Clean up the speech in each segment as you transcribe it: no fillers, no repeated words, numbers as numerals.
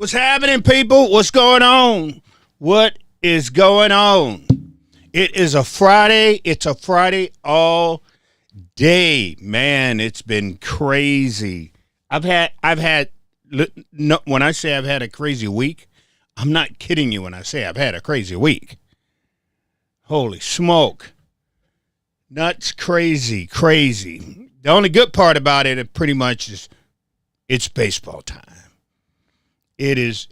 What's happening, people? What's going on? What is going on? It is a Friday. It's a Friday all day. Man, it's been crazy. When I say I've had a crazy week, I'm not kidding you when I say I've had a crazy week. Holy smoke. Nuts, crazy. The only good part about it pretty much is it's baseball time. It is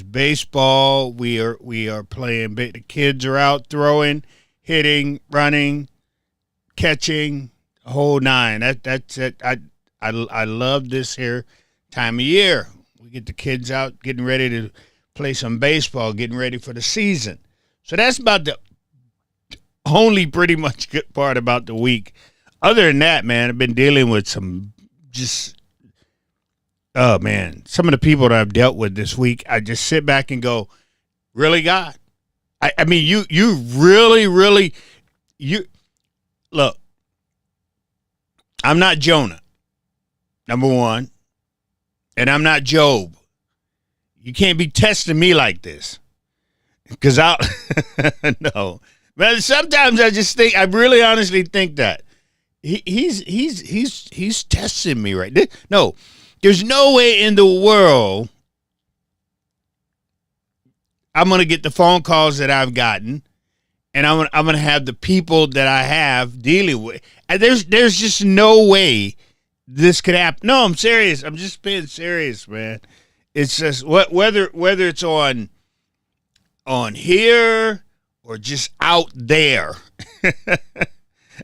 baseball. We are playing. The kids are out throwing, hitting, running, catching, the whole nine. That's it. I love this here time of year. We get the kids out getting ready to play some baseball, getting ready for the season. So that's about the only pretty much good part about the week. Other than that, man, I've been dealing with some some of the people that I've dealt with this week, I just sit back and go, really, God? I mean, you really, look, I'm not Jonah, number one, and I'm not Job. You can't be testing me like this, because no. But sometimes I really honestly think that he's testing me right. No, there's no way in the world I'm gonna get the phone calls that I've gotten, and I'm gonna have the people that I have dealing with. And there's just no way this could happen. No, I'm serious. I'm just being serious, man. It's just whether it's on here or just out there.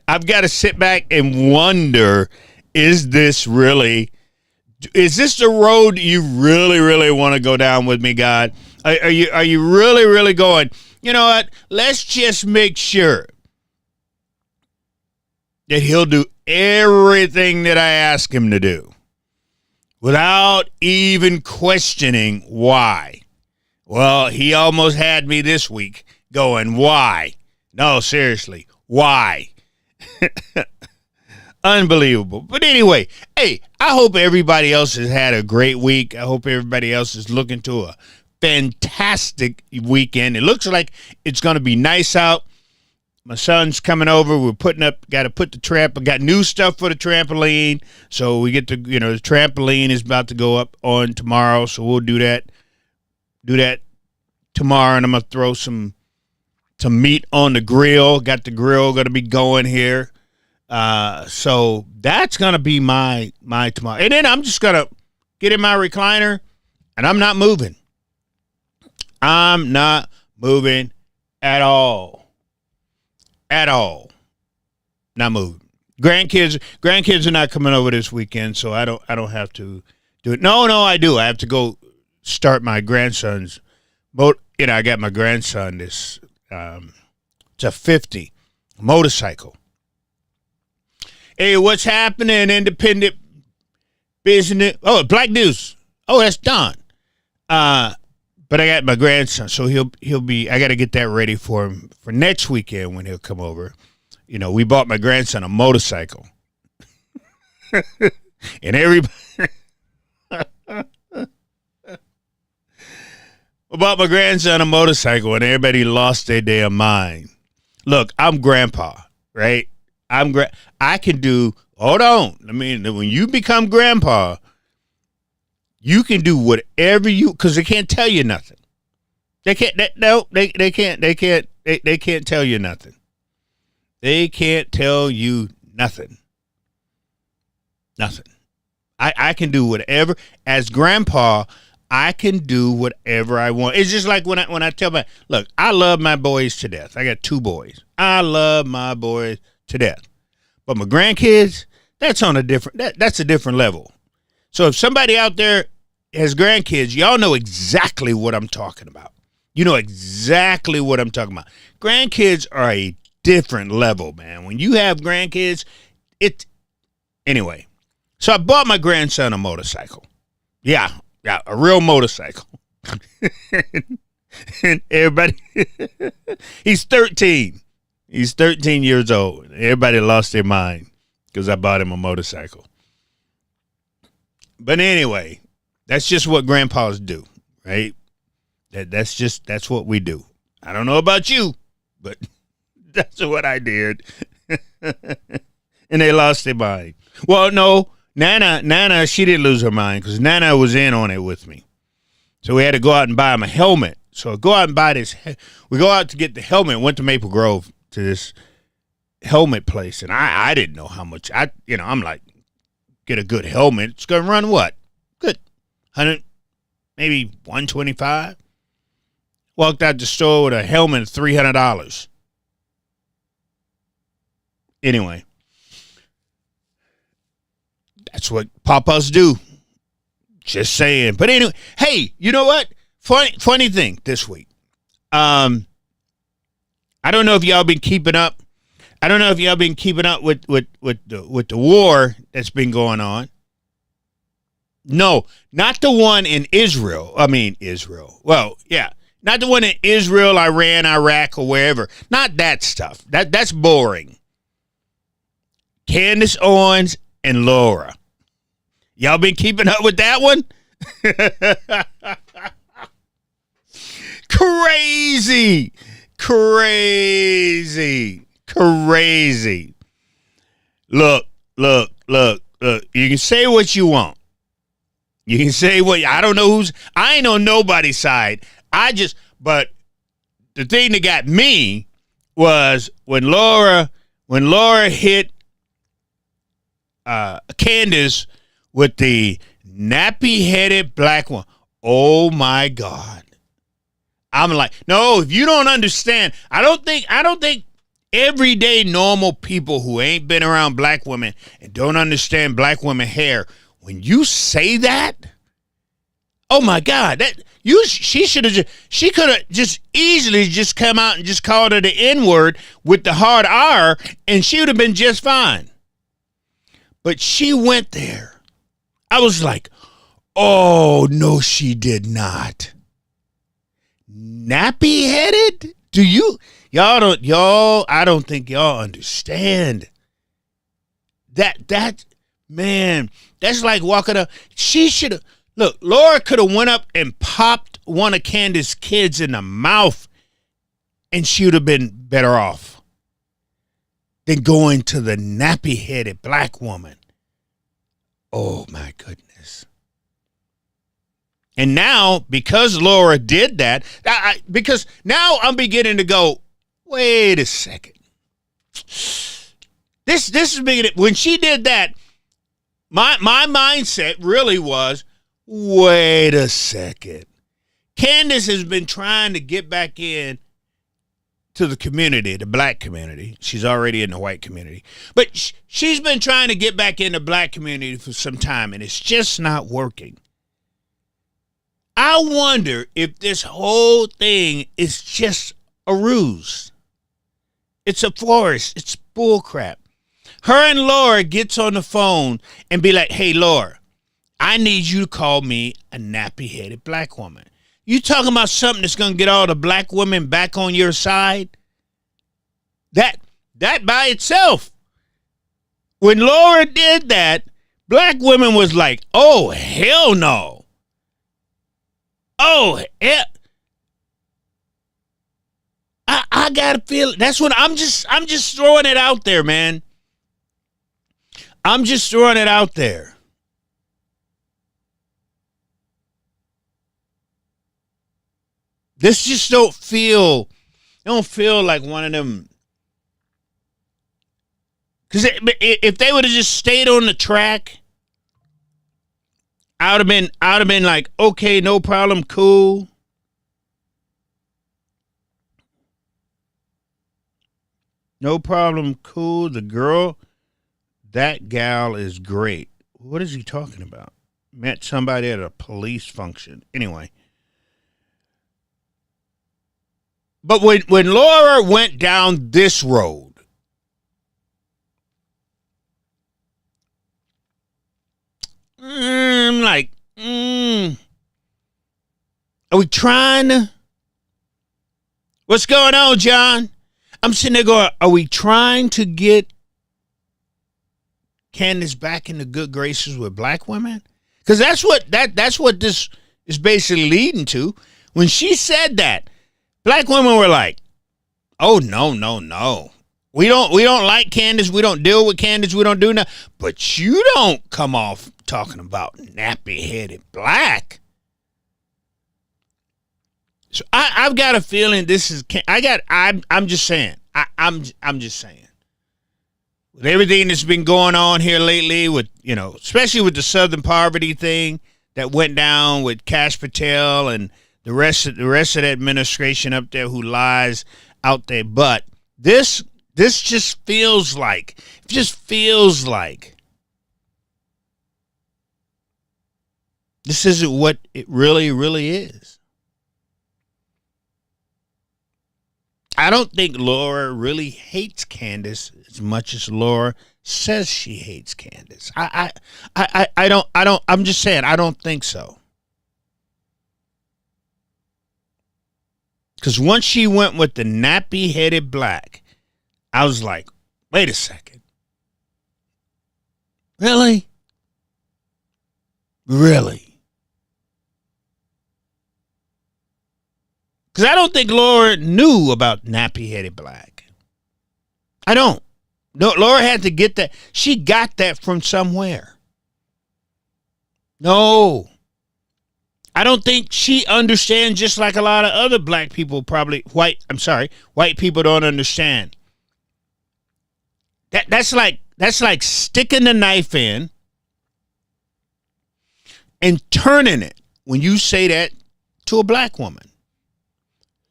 I've got to sit back and wonder, is this the road you really want to go down with me, God? Are you really going, you know what? Let's just make sure that he'll do everything that I ask him to do without even questioning why. Well, he almost had me this week going, why? No, seriously, why? Unbelievable. But anyway, hey, I hope everybody else has had a great week. I hope everybody else is looking to a fantastic weekend. It looks like it's going to be nice out. My son's coming over. We're got new stuff for the trampoline. So we get to, the trampoline is about to go up on tomorrow. So we'll do that tomorrow. And I'm going to throw some meat on the grill. Got the grill going to be going here. So that's going to be my tomorrow. And then I'm just going to get in my recliner, and I'm not moving. I'm not moving at all. Not moving. Grandkids are not coming over this weekend, so I don't have to do it. No, I do. I have to go start my grandson's boat. I got my grandson this it's a 50 motorcycle. Hey, what's happening? Independent business. Oh, Black News. Oh, that's Don. But I got my grandson, so he'll be. I got to get that ready for him for next weekend when he'll come over. We bought my grandson a motorcycle, and everybody. We bought my grandson a motorcycle, and everybody lost their damn mind. Look, I'm grandpa, right? I can do. Hold on. I mean, when you become grandpa, you can do whatever because they can't tell you nothing. They can't. They can't. They can't tell you nothing. They can't tell you nothing. Nothing. I can do whatever. As grandpa, I can do whatever I want. It's just like when I tell look, I love my boys to death. I got 2 boys. I love my boys to death. But my grandkids, that's a different level. So if somebody out there has grandkids, y'all know exactly what I'm talking about. You know exactly what I'm talking about. Grandkids are a different level, man. When you have grandkids, anyway. So I bought my grandson a motorcycle. Yeah, a real motorcycle. And everybody, he's 13. He's 13 years old. Everybody lost their mind because I bought him a motorcycle. But anyway, That's just what grandpas do, right? That's what we do. I don't know about you, but that's what I did. And they lost their mind. Well, no, Nana, she didn't lose her mind because Nana was in on it with me. So we had to go out and buy him a helmet. So go out and buy this. We go out to get the helmet. Went to Maple Grove to this helmet place, and I didn't know how much. I'm like, get a good helmet. It's gonna run what? Good, 100, maybe 125. Walked out the store with a helmet of $300. Anyway, that's what papas do. Just saying. But anyway, hey, you know what? Funny thing this week. I don't know if y'all been keeping up. I don't know if y'all been keeping up with the war that's been going on. No, not the one in Israel. I mean Israel. Well, yeah. Not the one in Israel, Iran, Iraq, or wherever. Not that stuff. That's boring. Candace Owens and Laura. Y'all been keeping up with that one? Crazy. Look. You can say what you want. You can say what, I don't know I ain't on nobody's side. But the thing that got me was when Laura hit Candace with the nappy-headed black one. Oh my God. I'm like, no, if you don't understand, I don't think everyday normal people who ain't been around black women and don't understand black women hair, when you say that, oh my God, she could have just easily just come out and just called her the N-word with the hard R, and she would have been just fine. But she went there. I was like, oh no, she did not. Nappy-headed? I don't think y'all understand. That man, that's like walking up. She should have. Look, Laura could have went up and popped one of Candace's kids in the mouth, and she would have been better off than going to the nappy-headed black woman. Oh, my goodness. And now, because Laura did that, because now I'm beginning to go, wait a second. This is beginning. When she did that, my mindset really was, wait a second. Candace has been trying to get back in to the community, the black community. She's already in the white community. But she's been trying to get back in the black community for some time, and it's just not working. I wonder if this whole thing is just a ruse. It's a farce. It's bullcrap. Her and Laura gets on the phone and be like, hey, Laura, I need you to call me a nappy-headed black woman. You talking about something that's going to get all the black women back on your side? That by itself. When Laura did that, black women was like, oh, hell no. Oh, hell. I got to feel it. That's what I'm just throwing it out there, man. I'm just throwing it out there. This just don't feel like one of them. Because if they would have just stayed on the track, I would have been like, okay, no problem, cool. No problem, cool. The girl, that gal is great. What is he talking about? Met somebody at a police function. Anyway. But when Laura went down this road, I'm like, are we trying to? What's going on, John? I'm sitting there going, are we trying to get Candace back in the good graces with black women? Because that's what this is basically leading to. When she said that, black women were like, "Oh no, no, no. We don't like Candace. We don't deal with Candace. We don't do nothing. But you don't come off talking about nappy-headed black." So I've got a feeling this is. I'm just saying. I'm just saying. With everything that's been going on here lately, with especially with the Southern poverty thing that went down with Kash Patel and the rest of the administration up there who lies out there, but this just feels like this isn't what it really is. I don't think Laura really hates Candace as much as Laura says she hates Candace. I'm just saying, I don't think so. Because once she went with the nappy-headed black, I was like, wait a second. Really? Really? Because I don't think Laura knew about nappy-headed black. I don't. No, Laura had to get that. She got that from somewhere. No. I don't think she understands, just like a lot of other black people white people don't understand. That's like sticking the knife in and turning it when you say that to a black woman.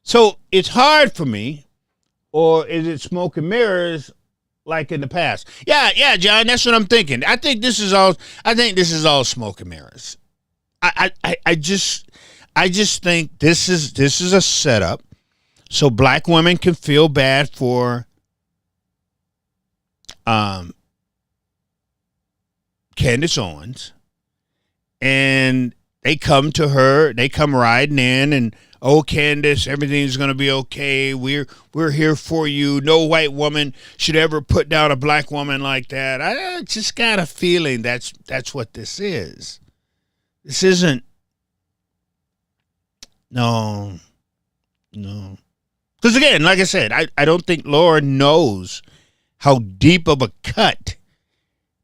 So it's hard for me, or is it smoke and mirrors like in the past? Yeah, John, that's what I'm thinking. I think this is all smoke and mirrors. I just think this is a setup so black women can feel bad for Candace Owens, and they come to her, they come riding in, and oh, Candace, everything's going to be okay. We're here for you. No white woman should ever put down a black woman like that. I just got a feeling that's what this is. This isn't. No. Because again, like I said, I don't think Laura knows how deep of a cut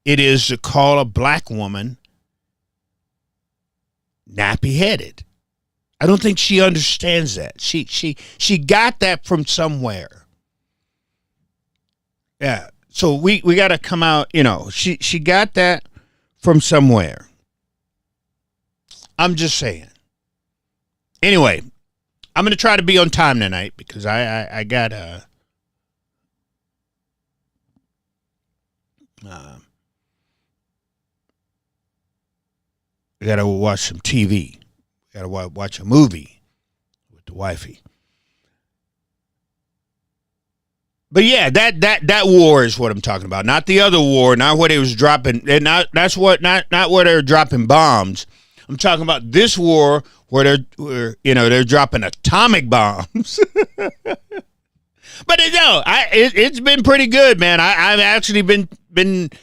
it is to call a black woman nappy-headed. I don't think she understands that. She got that from somewhere. Yeah. So we got to come out, she got that from somewhere. I'm just saying. Anyway, I'm going to try to be on time tonight because I got I got to watch some TV. Got to watch a movie with the wifey. But yeah, that war is what I'm talking about. Not the other war, not what it was dropping, and not where they're dropping bombs. I'm talking about this war where they're dropping atomic bombs. But it's been pretty good, man. I've actually been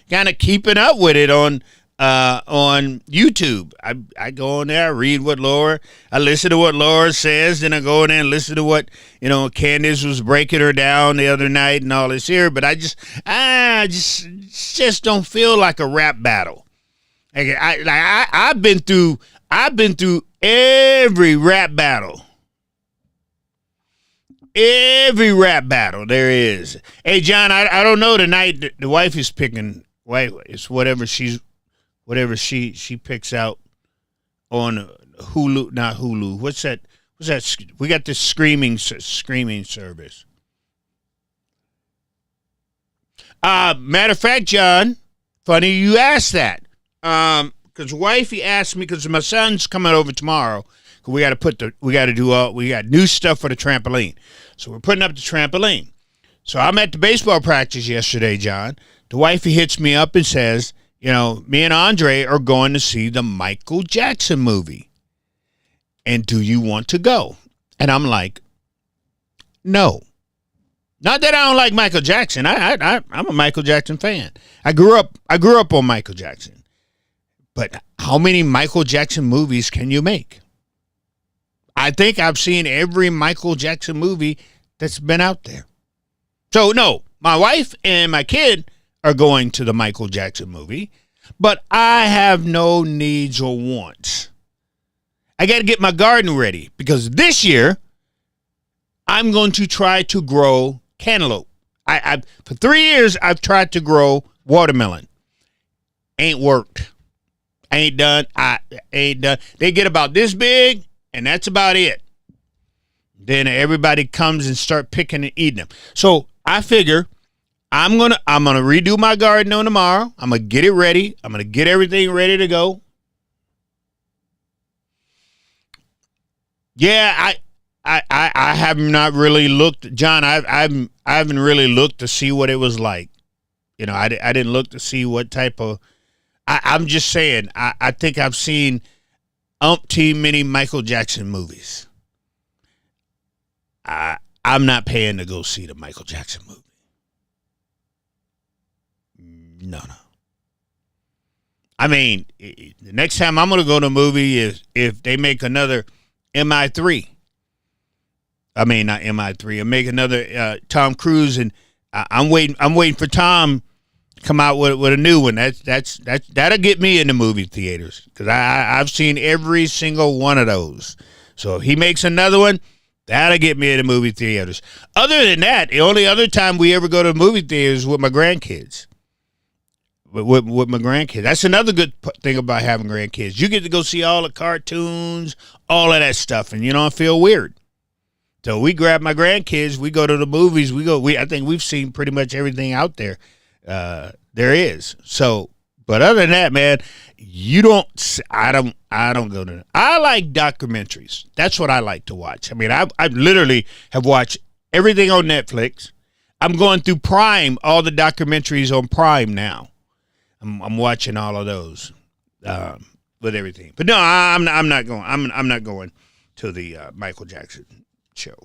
kind of keeping up with it on YouTube. I go on there, I read I listen to what Laura says, then I go in there and listen to what, Candace was breaking her down the other night and all this here, but I just don't feel like a rap battle. I've been through every rap battle. Every rap battle there is. Hey John, I don't know tonight the wife is picking it's whatever she picks out on Hulu, not Hulu. What's that? We got this streaming service. Matter of fact, John, funny you asked that. Because wifey asked me, because my son's coming over tomorrow. We got new stuff for the trampoline. So we're putting up the trampoline. So I'm at the baseball practice yesterday, John. The wifey hits me up and says, me and Andre are going to see the Michael Jackson movie. And do you want to go? And I'm like, no. Not that I don't like Michael Jackson. I'm a Michael Jackson fan. I grew up on Michael Jackson. But how many Michael Jackson movies can you make? I think I've seen every Michael Jackson movie that's been out there. So, no, my wife and my kid are going to the Michael Jackson movie, but I have no needs or wants. I got to get my garden ready because this year I'm going to try to grow cantaloupe. For 3 years, I've tried to grow watermelon. Ain't worked. Ain't done. They get about this big, and that's about it. Then everybody comes and start picking and eating them. So I figure I'm gonna redo my garden on tomorrow. I'm gonna get it ready. I'm gonna get everything ready to go. Yeah, I have not really looked, John. I haven't really looked to see what it was like. You know, I didn't look to see what type of. I'm just saying. I think I've seen umpteen many Michael Jackson movies. I'm not paying to go see the Michael Jackson movie. No. I mean, the next time I'm going to go to a movie is if they make another MI3. I mean, not MI3. Or make another Tom Cruise, and I'm waiting for Tom to come out with a new one. That'll get me in the movie theaters because I've seen every single one of those. So if he makes another one, that'll get me in the movie theaters. Other than that, the only other time we ever go to the movie theaters is with my grandkids. With my grandkids. That's another good thing about having grandkids. You get to go see all the cartoons, all of that stuff, and you don't feel weird. So we grab my grandkids, we go to the movies, I think we've seen pretty much everything out there. There is. So, but other than that, man, I don't go to. I like documentaries. That's what I like to watch. I mean, I literally have watched everything on Netflix. I'm going through Prime, all the documentaries on Prime now. I'm watching all of those with everything. But no, I'm not going. I'm not going to the Michael Jackson show.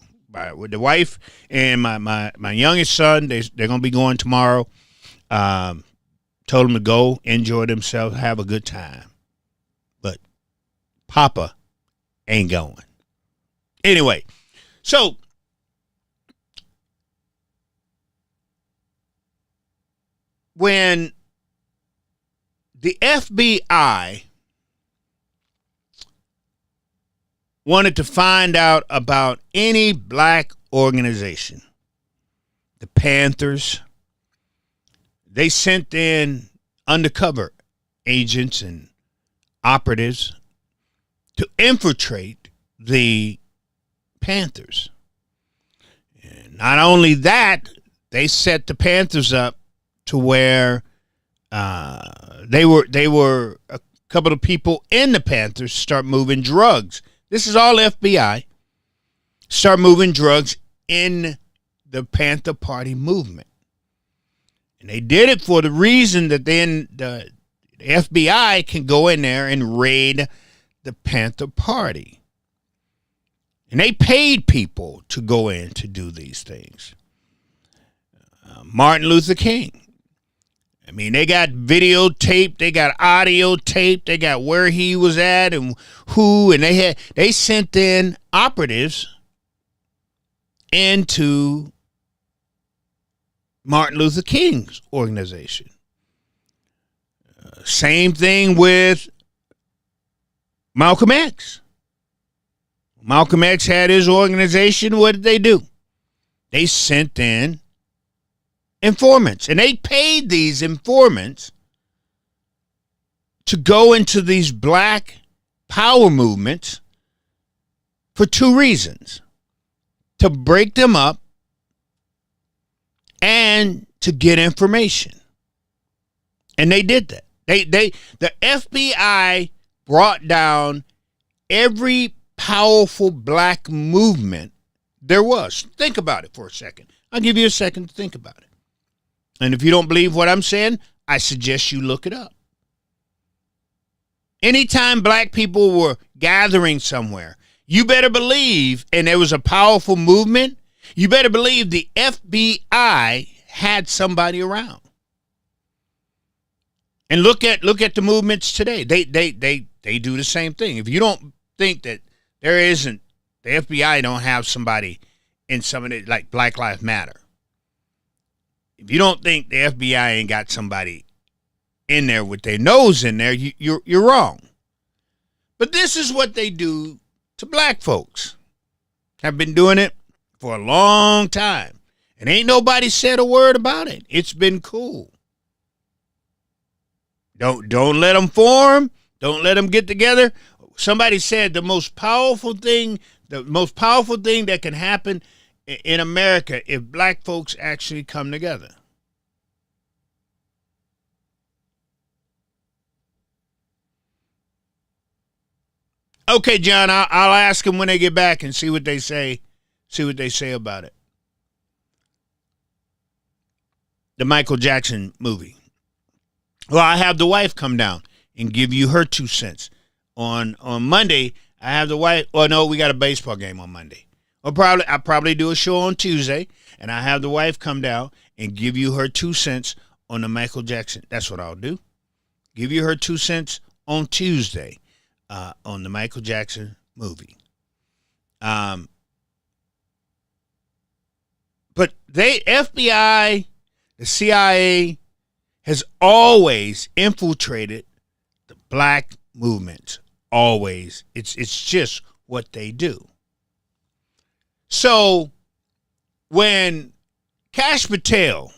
With the wife and my youngest son, they're going to be going tomorrow. Told them to go, enjoy themselves, have a good time. But Papa ain't going. Anyway, so when the FBI wanted to find out about any black organization, the Panthers, they sent in undercover agents and operatives to infiltrate the Panthers. And not only that, they set the Panthers up to where they were a couple of people in the Panthers start moving drugs. This is all FBI. Start moving drugs in the Panther Party movement. And they did it for the reason that then the FBI can go in there and raid the Panther Party. And they paid people to go in to do these things. Martin Luther King. I mean, they got videotape, they got audio tape, they got where he was at and who, and they sent in operatives into Martin Luther King's organization. Same thing with Malcolm X. Malcolm X had his organization. What did they do? They sent in informants, and they paid these informants to go into these black power movements for two reasons: to break them up and to get information. And they did that. The FBI brought down every powerful black movement there was. Think about it for a second. I'll give you a second to think about it. And if you don't believe what I'm saying, I suggest you look it up. Anytime black people were gathering somewhere, you better believe, and there was a powerful movement, you better believe the FBI had somebody around. And look at the movements today. They do the same thing. If you don't think that there isn't, the FBI don't have somebody in some of it like Black Lives Matter. If you don't think the FBI ain't got somebody in there with their nose in there, you're wrong. But this is what they do to black folks. Have been doing it for a long time. And ain't nobody said a word about it. It's been cool. Don't let them form. Don't let them get together. Somebody said the most powerful thing that can happen in America if black folks actually come together. Okay, John, I'll ask them when they get back and see what they say. See what they say about it. The Michael Jackson movie. Well, I have the wife come down and give you her 2 cents. On Monday, I have the wife. Well, no, we got a baseball game on Monday. I'll probably do a show on Tuesday, and I have the wife come down and give you her 2 cents on the Michael Jackson. That's what I'll do. Give you her 2 cents on Tuesday on the Michael Jackson movie. But the FBI, the CIA has always infiltrated the black movement. Always. It's just what they do. So when Kash Patel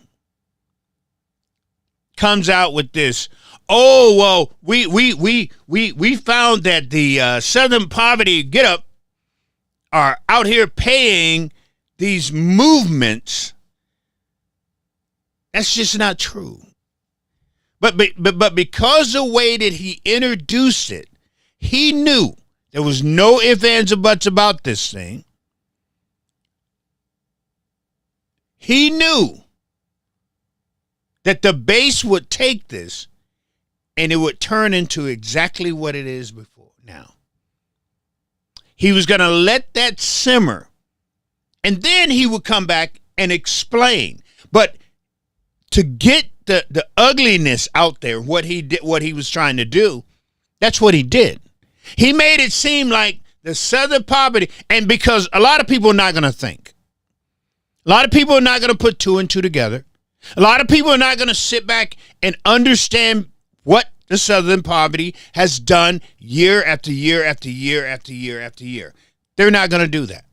comes out with this, oh well, we found that the Southern Poverty Get Up are out here paying these movements. That's just not true. But because the way that he introduced it, he knew there was no ifs, ands, or buts about this thing. He knew that the base would take this and it would turn into exactly what it is before now. He was going to let that simmer, and then he would come back and explain. But to get the ugliness out there, what he did, what he was trying to do, that's what he did. He made it seem like the Southern poverty, and because a lot of people are not going to think. A lot of people are not going to put two and two together. A lot of people are not going to sit back and understand what the Southern poverty has done year after year after year after year after year. They're not going to do that.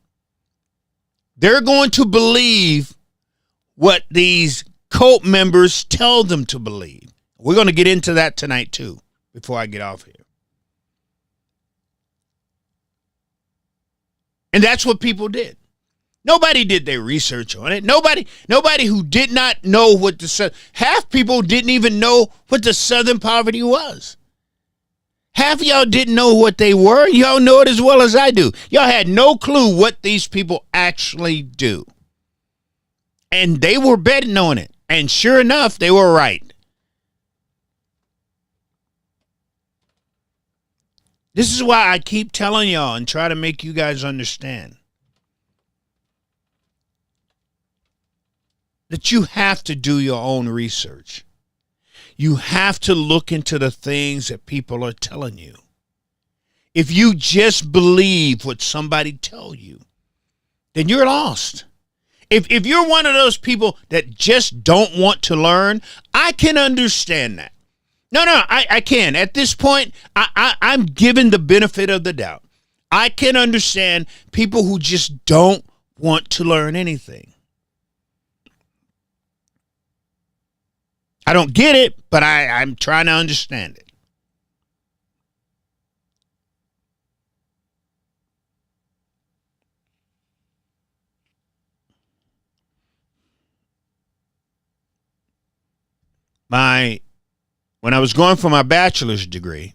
They're going to believe what these cult members tell them to believe. We're going to get into that tonight too, before I get off here. And that's what people did. Nobody did their research on it. Nobody who did not know what half people didn't even know what the Southern poverty was. Half of y'all didn't know what they were. Y'all know it as well as I do. Y'all had no clue what these people actually do. And they were betting on it. And sure enough, they were right. This is why I keep telling y'all and try to make you guys understand that you have to do your own research. You have to look into the things that people are telling you. If you just believe what somebody tells you, then you're lost. If you're one of those people that just don't want to learn, I can understand that. No, I can. At this point, I'm given the benefit of the doubt. I can understand people who just don't want to learn anything. I don't get it, but I'm trying to understand it. When I was going for my bachelor's degree,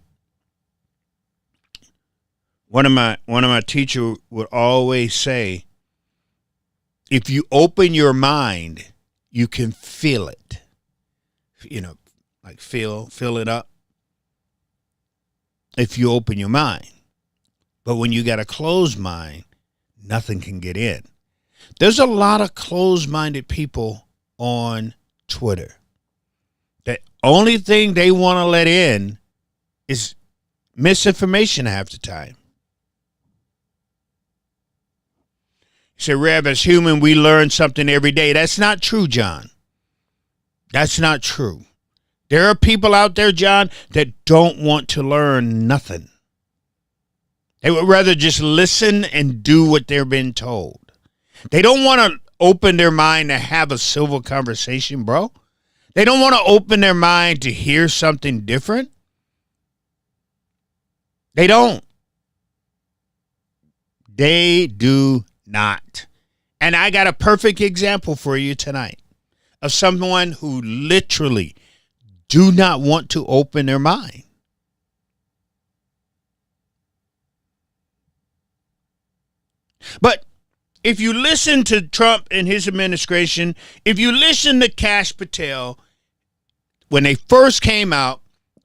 one of my teachers would always say, if you open your mind, you can feel it. You know, like fill it up. If you open your mind. But when you got a closed mind, nothing can get in. There's a lot of closed-minded people on Twitter. The only thing they want to let in is misinformation half the time. You say, Rev, as human, we learn something every day. That's not true, John. That's not true. There are people out there, John, that don't want to learn nothing. They would rather just listen and do what they're being told. They don't want to open their mind to have a civil conversation, bro. They don't want to open their mind to hear something different. They don't. They do not. And I got a perfect example for you tonight of someone who literally do not want to open their mind. But if you listen to Trump and his administration, if you listen to Kash Patel, when they first came out,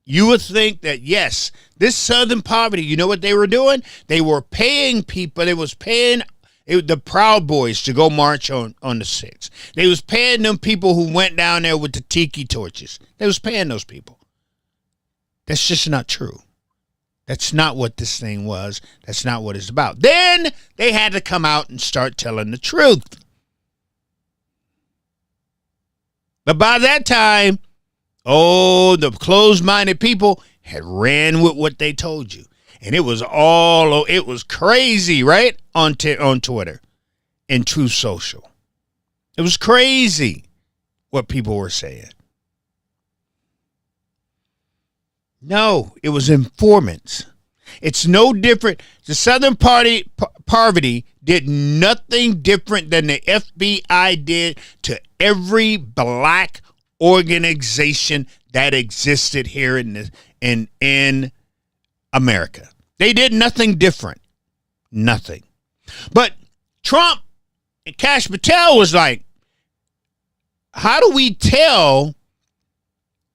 you would think that, yes, this Southern poverty, you know what they were doing? They were paying people. They was paying the Proud Boys to go march on the 6th. They was paying them people who went down there with the tiki torches. They was paying those people. That's just not true. That's not what this thing was. That's not what it's about. Then they had to come out and start telling the truth. But by that time, the closed-minded people had ran with what they told you. And it was crazy, right? On Twitter and Truth Social. It was crazy what people were saying. No, it was informants. It's no different. The Southern Poverty did nothing different than the FBI did to every black organization that existed here in America. They did nothing different. Nothing. But Trump and Kash Patel was like, how do we tell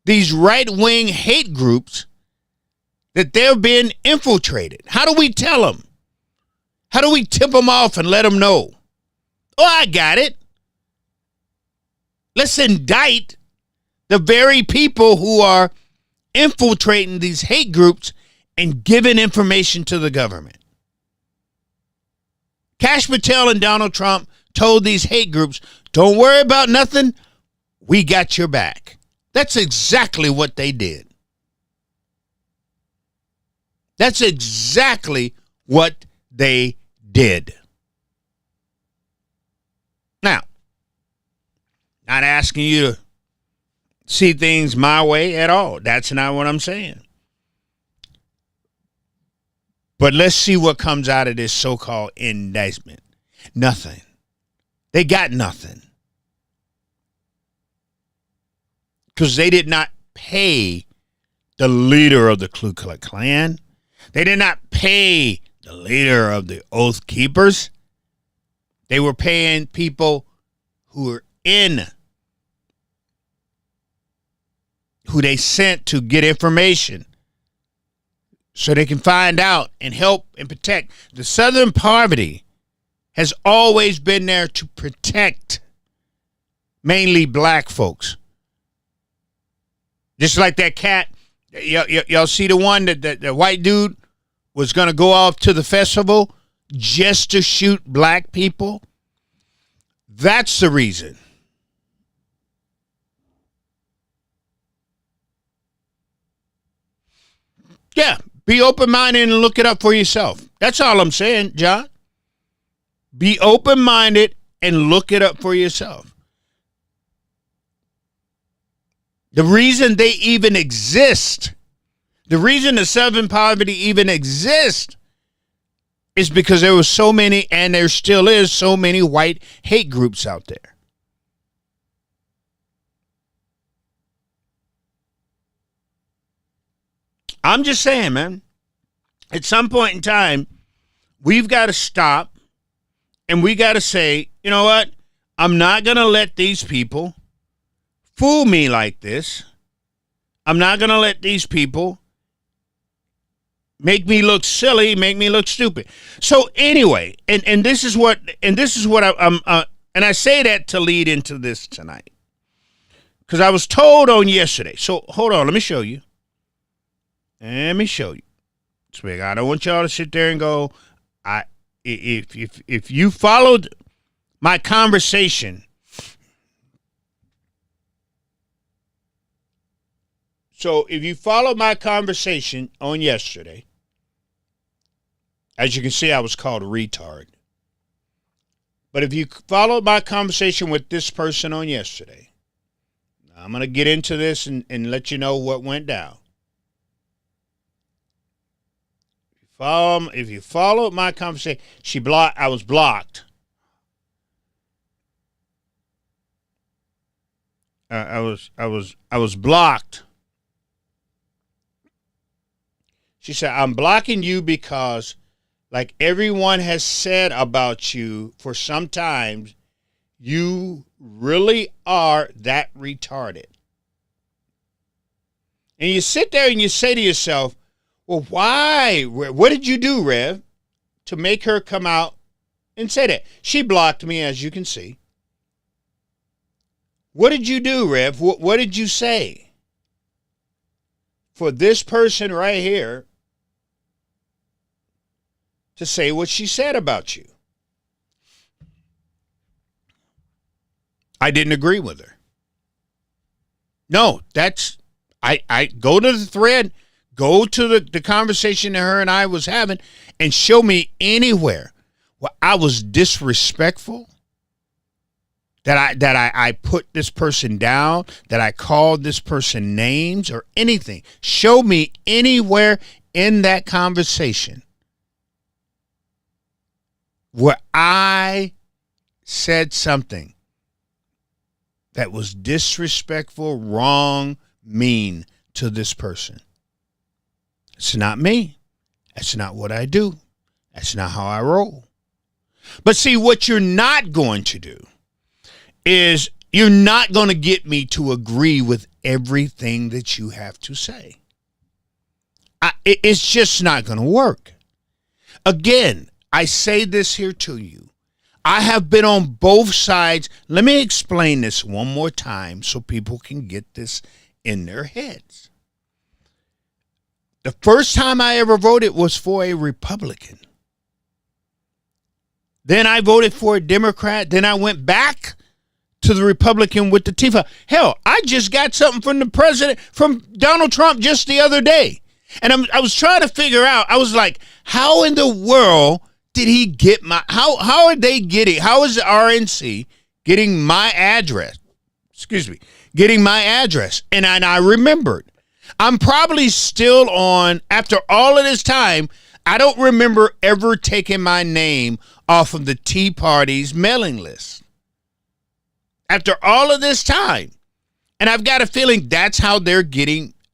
these right-wing hate groups that they're being infiltrated? How do we tell them? How do we tip them off and let them know? Oh, I got it. Let's indict the very people who are infiltrating these hate groups and giving information to the government. Kash Patel and Donald Trump told these hate groups, don't worry about nothing. We got your back. That's exactly what they did. That's exactly what they did. Now, not asking you to see things my way at all. That's not what I'm saying. But let's see what comes out of this so-called indictment. Nothing. They got nothing. Because they did not pay the leader of the Ku Klux Klan. They did not pay the leader of the Oath Keepers. They were paying people who were who they sent to get information so they can find out and help and protect. The Southern Poverty has always been there to protect mainly black folks. Just like that cat, y'all see the one that the white dude was going to go off to the festival just to shoot black people? That's the reason. Yeah, be open-minded and look it up for yourself. That's all I'm saying, John. Be open-minded and look it up for yourself. The reason they even exist, the reason the Southern Poverty even exists is because there were so many, and there still is so many white hate groups out there. I'm just saying, man, at some point in time, we've got to stop and we got to say, you know what? I'm not going to let these people fool me like this. I'm not going to let these people make me look silly, make me look stupid. So anyway, and this is what I'm and I say that to lead into this tonight. Because I was told on yesterday. So hold on, let me show you. Let me show you. Swig, I don't want y'all to sit there and go, if you followed my conversation. So if you followed my conversation on yesterday, as you can see, I was called a retard. But if you followed my conversation with this person on yesterday, I'm going to get into this and let you know what went down. If you followed my conversation, I was blocked. I was blocked. She said, I'm blocking you because, like everyone has said about you for some time, you really are that retarded. And you sit there and you say to yourself, well, why? What did you do, Rev, to make her come out and say that? She blocked me, as you can see. What did you do, Rev? What did you say for this person right here to say what she said about you? I didn't agree with her. No, I go to the thread, go to the conversation that her and I was having, and show me anywhere where I was disrespectful, that I put this person down, that I called this person names or anything. Show me anywhere in that conversation where I said something that was disrespectful, wrong, mean to this person. It's not me. That's not what I do. That's not how I roll. But see, what you're not going to do is you're not going to get me to agree with everything that you have to say. It's just not going to work. Again, I say this here to you. I have been on both sides. Let me explain this one more time so people can get this in their heads. The first time I ever voted was for a Republican. Then I voted for a Democrat. Then I went back to the Republican with the Tifa. Hell, I just got something from the president, from Donald Trump just the other day. And I was trying to figure out, I was like, how in the world did he get how are they getting, how is the RNC getting my address? Getting my address. And I remembered. I'm probably still on, after all of this time, I don't remember ever taking my name off of the Tea Party's mailing list. After all of this time. And I've got a feeling that's how the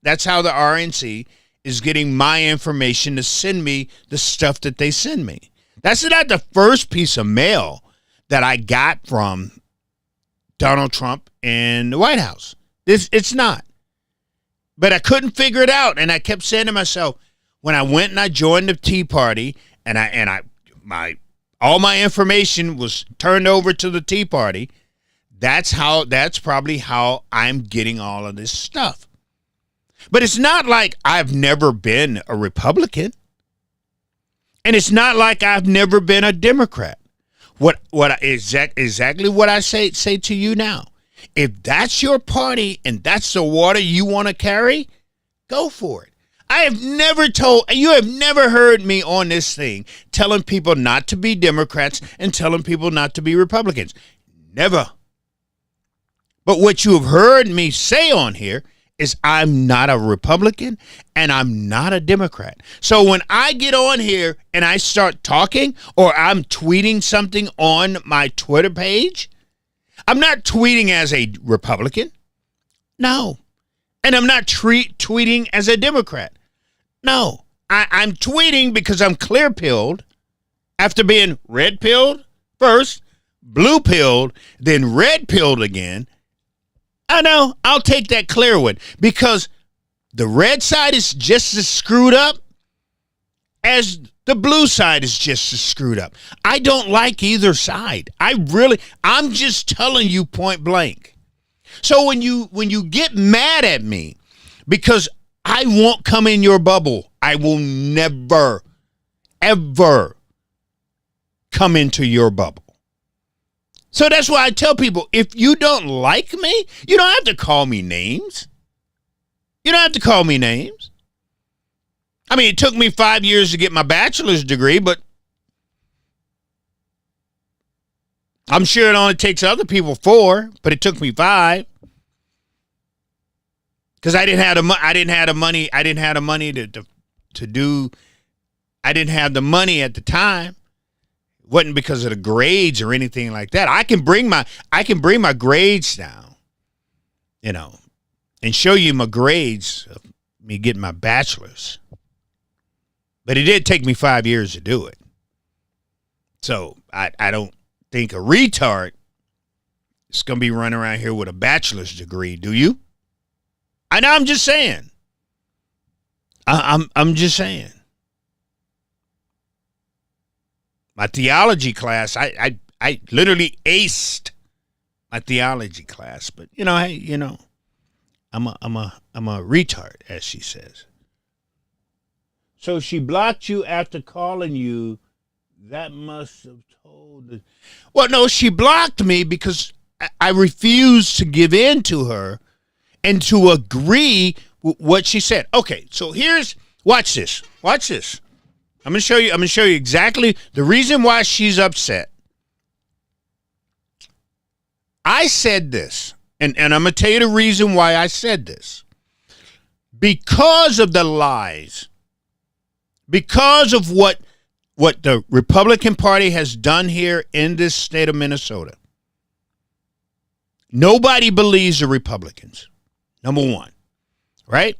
RNC is getting my information to send me the stuff that they send me. That's not the first piece of mail that I got from Donald Trump in the White House. It's not. But I couldn't figure it out. And I kept saying to myself, when I went and I joined the Tea Party and all my information was turned over to the Tea Party, that's probably how I'm getting all of this stuff. But it's not like I've never been a Republican. And it's not like I've never been a Democrat. Exactly what I say to you now. If that's your party and that's the water you want to carry, go for it. You have never heard me on this thing telling people not to be Democrats and telling people not to be Republicans. Never. But what you have heard me say on here is I'm not a Republican and I'm not a Democrat. So when I get on here and I start talking or I'm tweeting something on my Twitter page, I'm not tweeting as a Republican. No. And I'm not tweeting as a Democrat. No. I'm tweeting because I'm clear-pilled after being red-pilled first, blue-pilled, then red-pilled again. I know, I'll take that clear one because the red side is just as screwed up as the blue side is just as screwed up. I don't like either side. I'm just telling you point blank. So when you get mad at me because I won't come in your bubble, I will never, ever come into your bubble. So that's why I tell people, if you don't like me, you don't have to call me names. You don't have to call me names. I mean, it took me 5 years to get my bachelor's degree, but I'm sure it only takes other people 4, but it took me 5. Because I didn't have the money at the time. It wasn't because of the grades or anything like that. I can bring my grades down, and show you my grades of me getting my bachelor's. But it did take me 5 years to do it. So I don't think a retard is going to be running around here with a bachelor's degree, do you? I know, I'm just saying. I'm just saying. My theology class, I literally aced my theology class, but hey, I'm a retard, as she says. So she blocked you after calling you. That must have told her. Well, no, she blocked me because I refused to give in to her and to agree with what she said. Okay, so watch this. Watch this. I'm going to show you exactly the reason why she's upset. I said this, and I'm going to tell you the reason why I said this. Because of the lies. Because of what the Republican Party has done here in this state of Minnesota. Nobody believes the Republicans. Number one, right?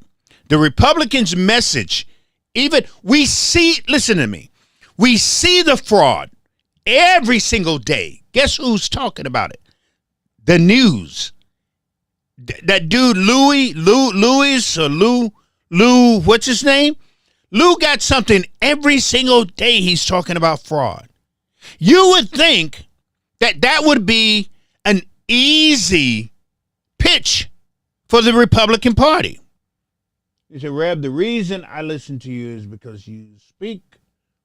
The Republicans' message, listen to me, we see the fraud every single day. Guess who's talking about it? The news. That dude, Louis, what's his name? Lou got something every single day he's talking about fraud. You would think that would be an easy pitch for the Republican Party. He said, Rev, the reason I listen to you is because you speak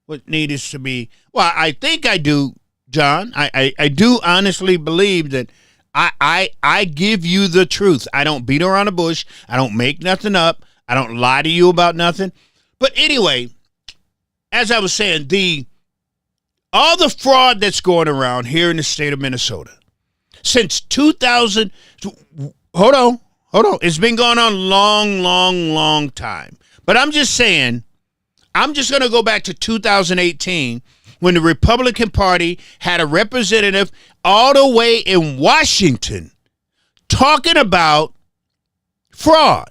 what needs to be. Well, I think I do, John. I do honestly believe that I give you the truth. I don't beat around the bush. I don't make nothing up. I don't lie to you about nothing. But anyway, as I was saying, all the fraud that's going around here in the state of Minnesota since 2000, hold on. It's been going on long time. But I'm just saying, I'm just going to go back to 2018 when the Republican Party had a representative all the way in Washington talking about fraud.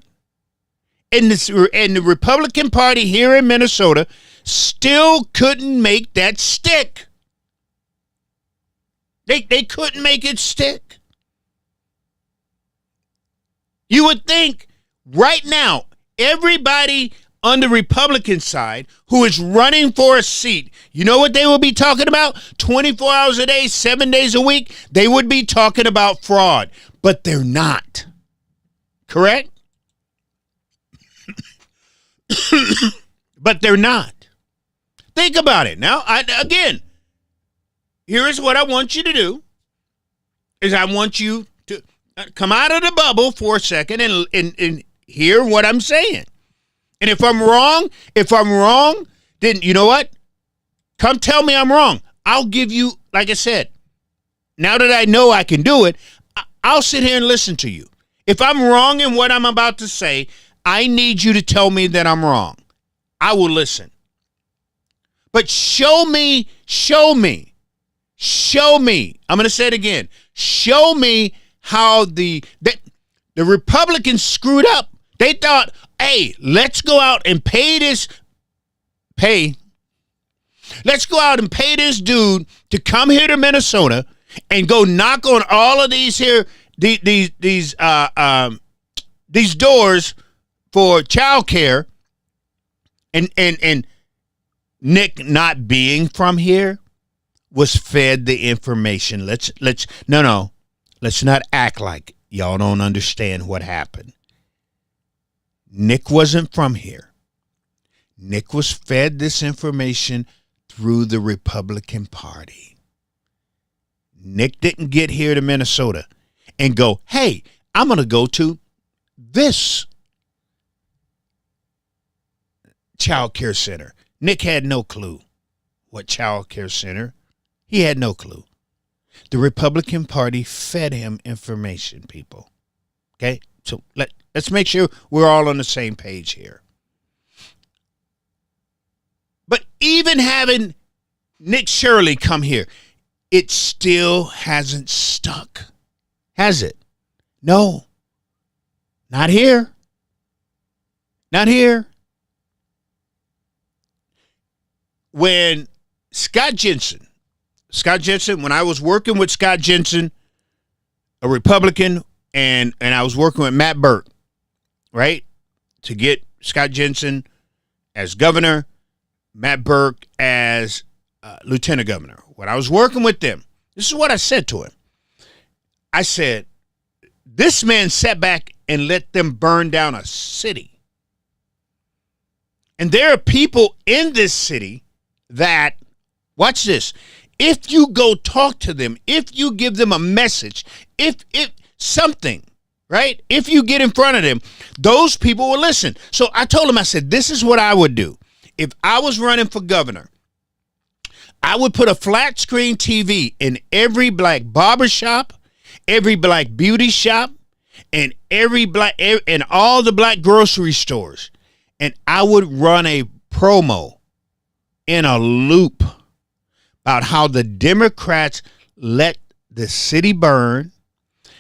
And the Republican Party here in Minnesota still couldn't make that stick. They couldn't make it stick. You would think right now, everybody on the Republican side who is running for a seat, you know what they will be talking about? 24 hours a day, 7 days a week, they would be talking about fraud. But they're not. Correct? But they're not. Think about it. Now, again, here is what I want you to do, is I want you to come out of the bubble for a second and hear what I'm saying. And if I'm wrong, then you know what? Come tell me I'm wrong. I'll give you, like I said, now that I know I can do it, I'll sit here and listen to you. If I'm wrong in what I'm about to say, I need you to tell me that I'm wrong. I will listen. But show me. I'm going to say it again. Show me how the Republicans screwed up. They thought, hey, let's go out and Let's go out and pay this dude to come here to Minnesota and go knock on all of these doors for child care, and Nick, not being from here, was fed the information. Let's not act like y'all don't understand what happened. Nick wasn't from here. Nick was fed this information through the Republican Party. Nick didn't get here to Minnesota and go, hey, I'm going to go to this child care center. Nick had no clue what child care center. He had no clue. The Republican Party fed him information, people. Okay? So let's make sure we're all on the same page here. But even having Nick Shirley come here, it still hasn't stuck. Has it? No. Not here. Not here. When Scott Jensen, when I was working with Scott Jensen, a Republican, and I was working with Matt Burke, right, to get Scott Jensen as governor, Matt Burke as lieutenant governor. When I was working with them, this is what I said to him. I said, this man sat back and let them burn down a city. And there are people in this city that, watch this, if you go talk to them, if you give them a message, if something, right, if you get in front of them, those people will listen. So I told him, I said, this is what I would do. If I was running for governor, I would put a flat screen TV in every black barbershop, every black beauty shop, and and all the black grocery stores. And I would run a promo in a loop about how the Democrats let the city burn,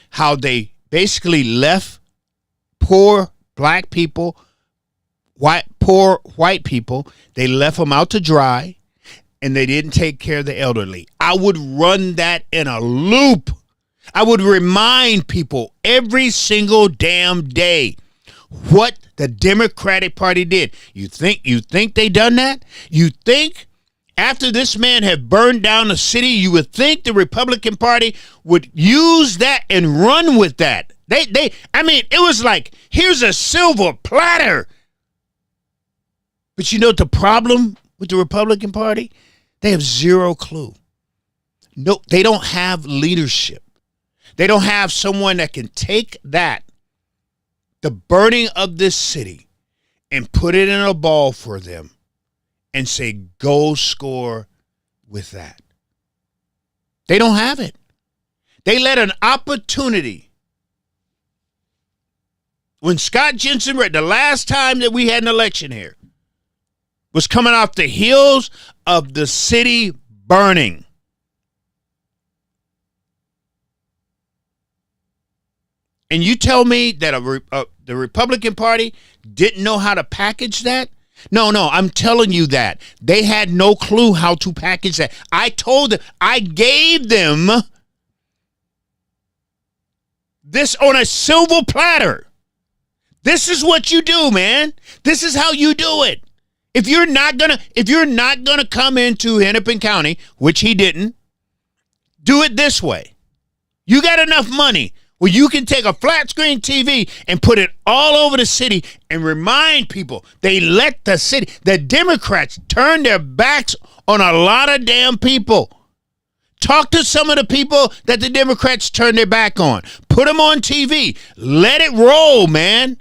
how they basically left poor black people, poor white people, they left them out to dry, and they didn't take care of the elderly. I would run that in a loop. I would remind people every single damn day what the Democratic Party did. You think they done that? You think after this man had burned down the city, you would think the Republican Party would use that and run with that? I mean, it was like, here's a silver platter. But you know what the problem with the Republican Party? They have zero clue. No, they don't have leadership. They don't have someone that can take that, the burning of this city, and put it in a ball for them and say, go score with that. They don't have it. They let an opportunity. When Scott Jensen, the last time that we had an election here, was coming off the heels of the city burning. And you tell me that the Republican Party didn't know how to package that? No, I'm telling you that. They had no clue how to package that. I told them, I gave them this on a silver platter. This is what you do, man. This is how you do it. If you're not gonna come into Hennepin County, which he didn't, do it this way. You got enough money where you can take a flat screen TV and put it all over the city and remind people they let the Democrats turn their backs on a lot of damn people. Talk to some of the people that the Democrats turn their back on. Put them on TV. Let it roll, man.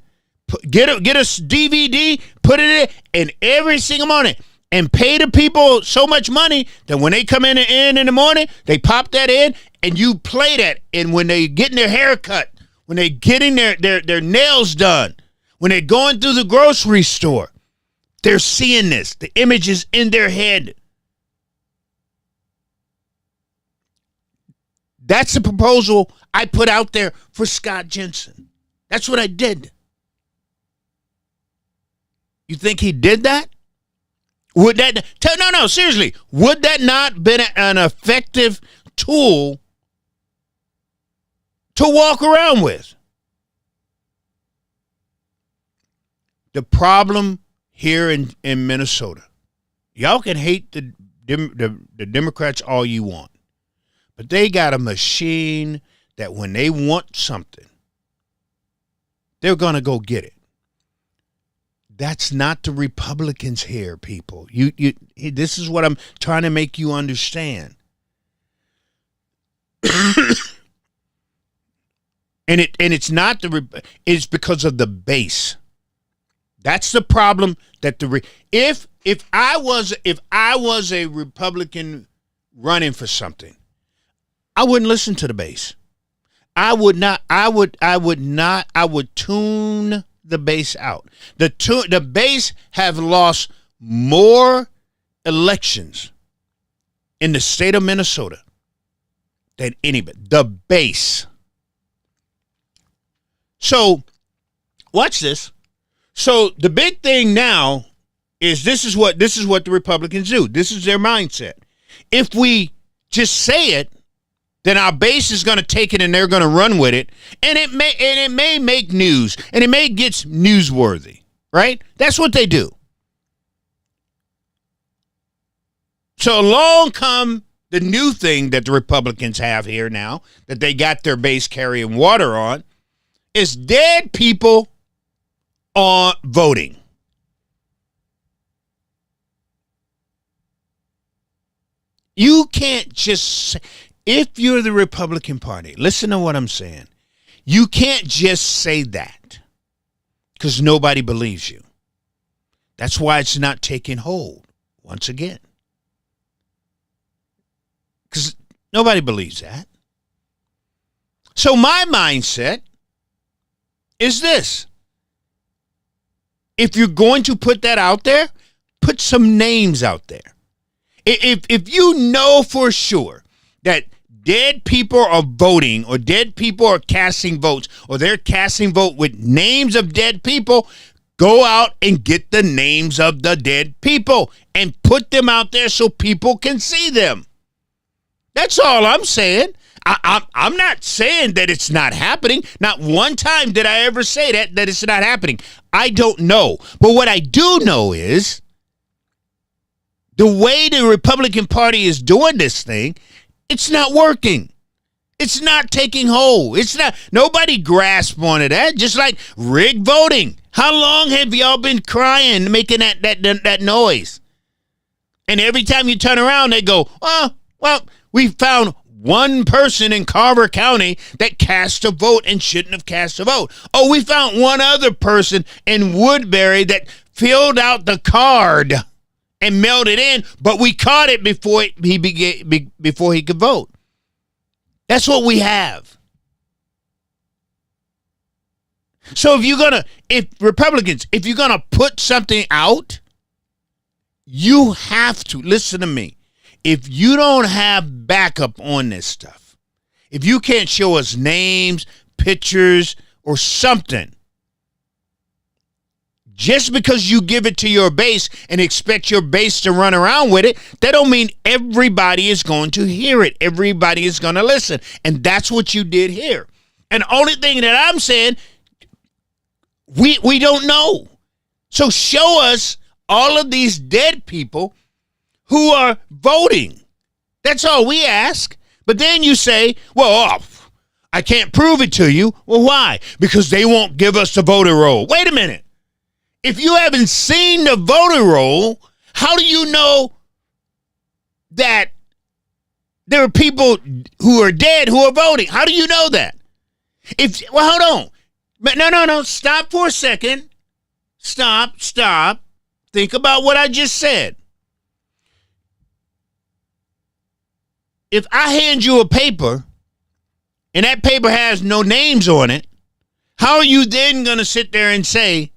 Get a DVD, put it in every single morning, and pay the people so much money that when they come in the morning, they pop that in, and you play that. And when they getting their hair cut, when they getting their nails done, when they're going through the grocery store, they're seeing this. The image is in their head. That's the proposal I put out there for Scott Jensen. That's what I did. You think he did that? Would that no, seriously, would that not been an effective tool to walk around with? The problem here in Minnesota, y'all can hate the Democrats all you want, but they got a machine that when they want something, they're going to go get it. That's not the Republicans here, people. This is what I'm trying to make you understand. And it's not it's because of the base. That's the problem. That if I was a Republican running for something, I wouldn't listen to the base. I would tune the base out. The base have lost more elections in the state of Minnesota than anybody. The base. So, watch this. So the big thing now is this is what the Republicans do. This is their mindset. If we just say it, then our base is going to take it and they're going to run with it, and it may make news and it may get newsworthy, right? That's what they do. So along come the new thing that the Republicans have here now that they got their base carrying water on is dead people on voting. You can't just, if you're the Republican Party, listen to what I'm saying. You can't just say that because nobody believes you. That's why it's not taking hold once again. Because nobody believes that. So my mindset is this. If you're going to put that out there, put some names out there. If you know for sure that dead people are voting or dead people are casting votes or they're casting vote with names of dead people, go out and get the names of the dead people and put them out there so people can see them. That's all I'm saying. I'm not saying that it's not happening. Not one time did I ever say that it's not happening. I don't know. But what I do know is the way the Republican Party is doing this thing, it's not working. It's not taking hold. It's not. Nobody grasps onto that. Just like rigged voting. How long have y'all been crying, making that noise? And every time you turn around, they go, oh, well, we found one person in Carver County that cast a vote and shouldn't have cast a vote. Oh, we found one other person in Woodbury that filled out the card and mailed it in, but we caught it before he could vote. That's what we have. So if Republicans, if you're gonna put something out, you have to listen to me. If you don't have backup on this stuff, if you can't show us names, pictures, or something, just because you give it to your base and expect your base to run around with it, that don't mean everybody is going to hear it. Everybody is going to listen. And that's what you did here. And the only thing that I'm saying, we don't know. So show us all of these dead people who are voting. That's all we ask. But then you say, well, I can't prove it to you. Well, why? Because they won't give us the voter roll. Wait a minute. If you haven't seen the voter roll, how do you know that there are people who are dead who are voting? How do you know that? Well, hold on. No. Stop for a second. Stop. Think about what I just said. If I hand you a paper and that paper has no names on it, how are you then going to sit there and say,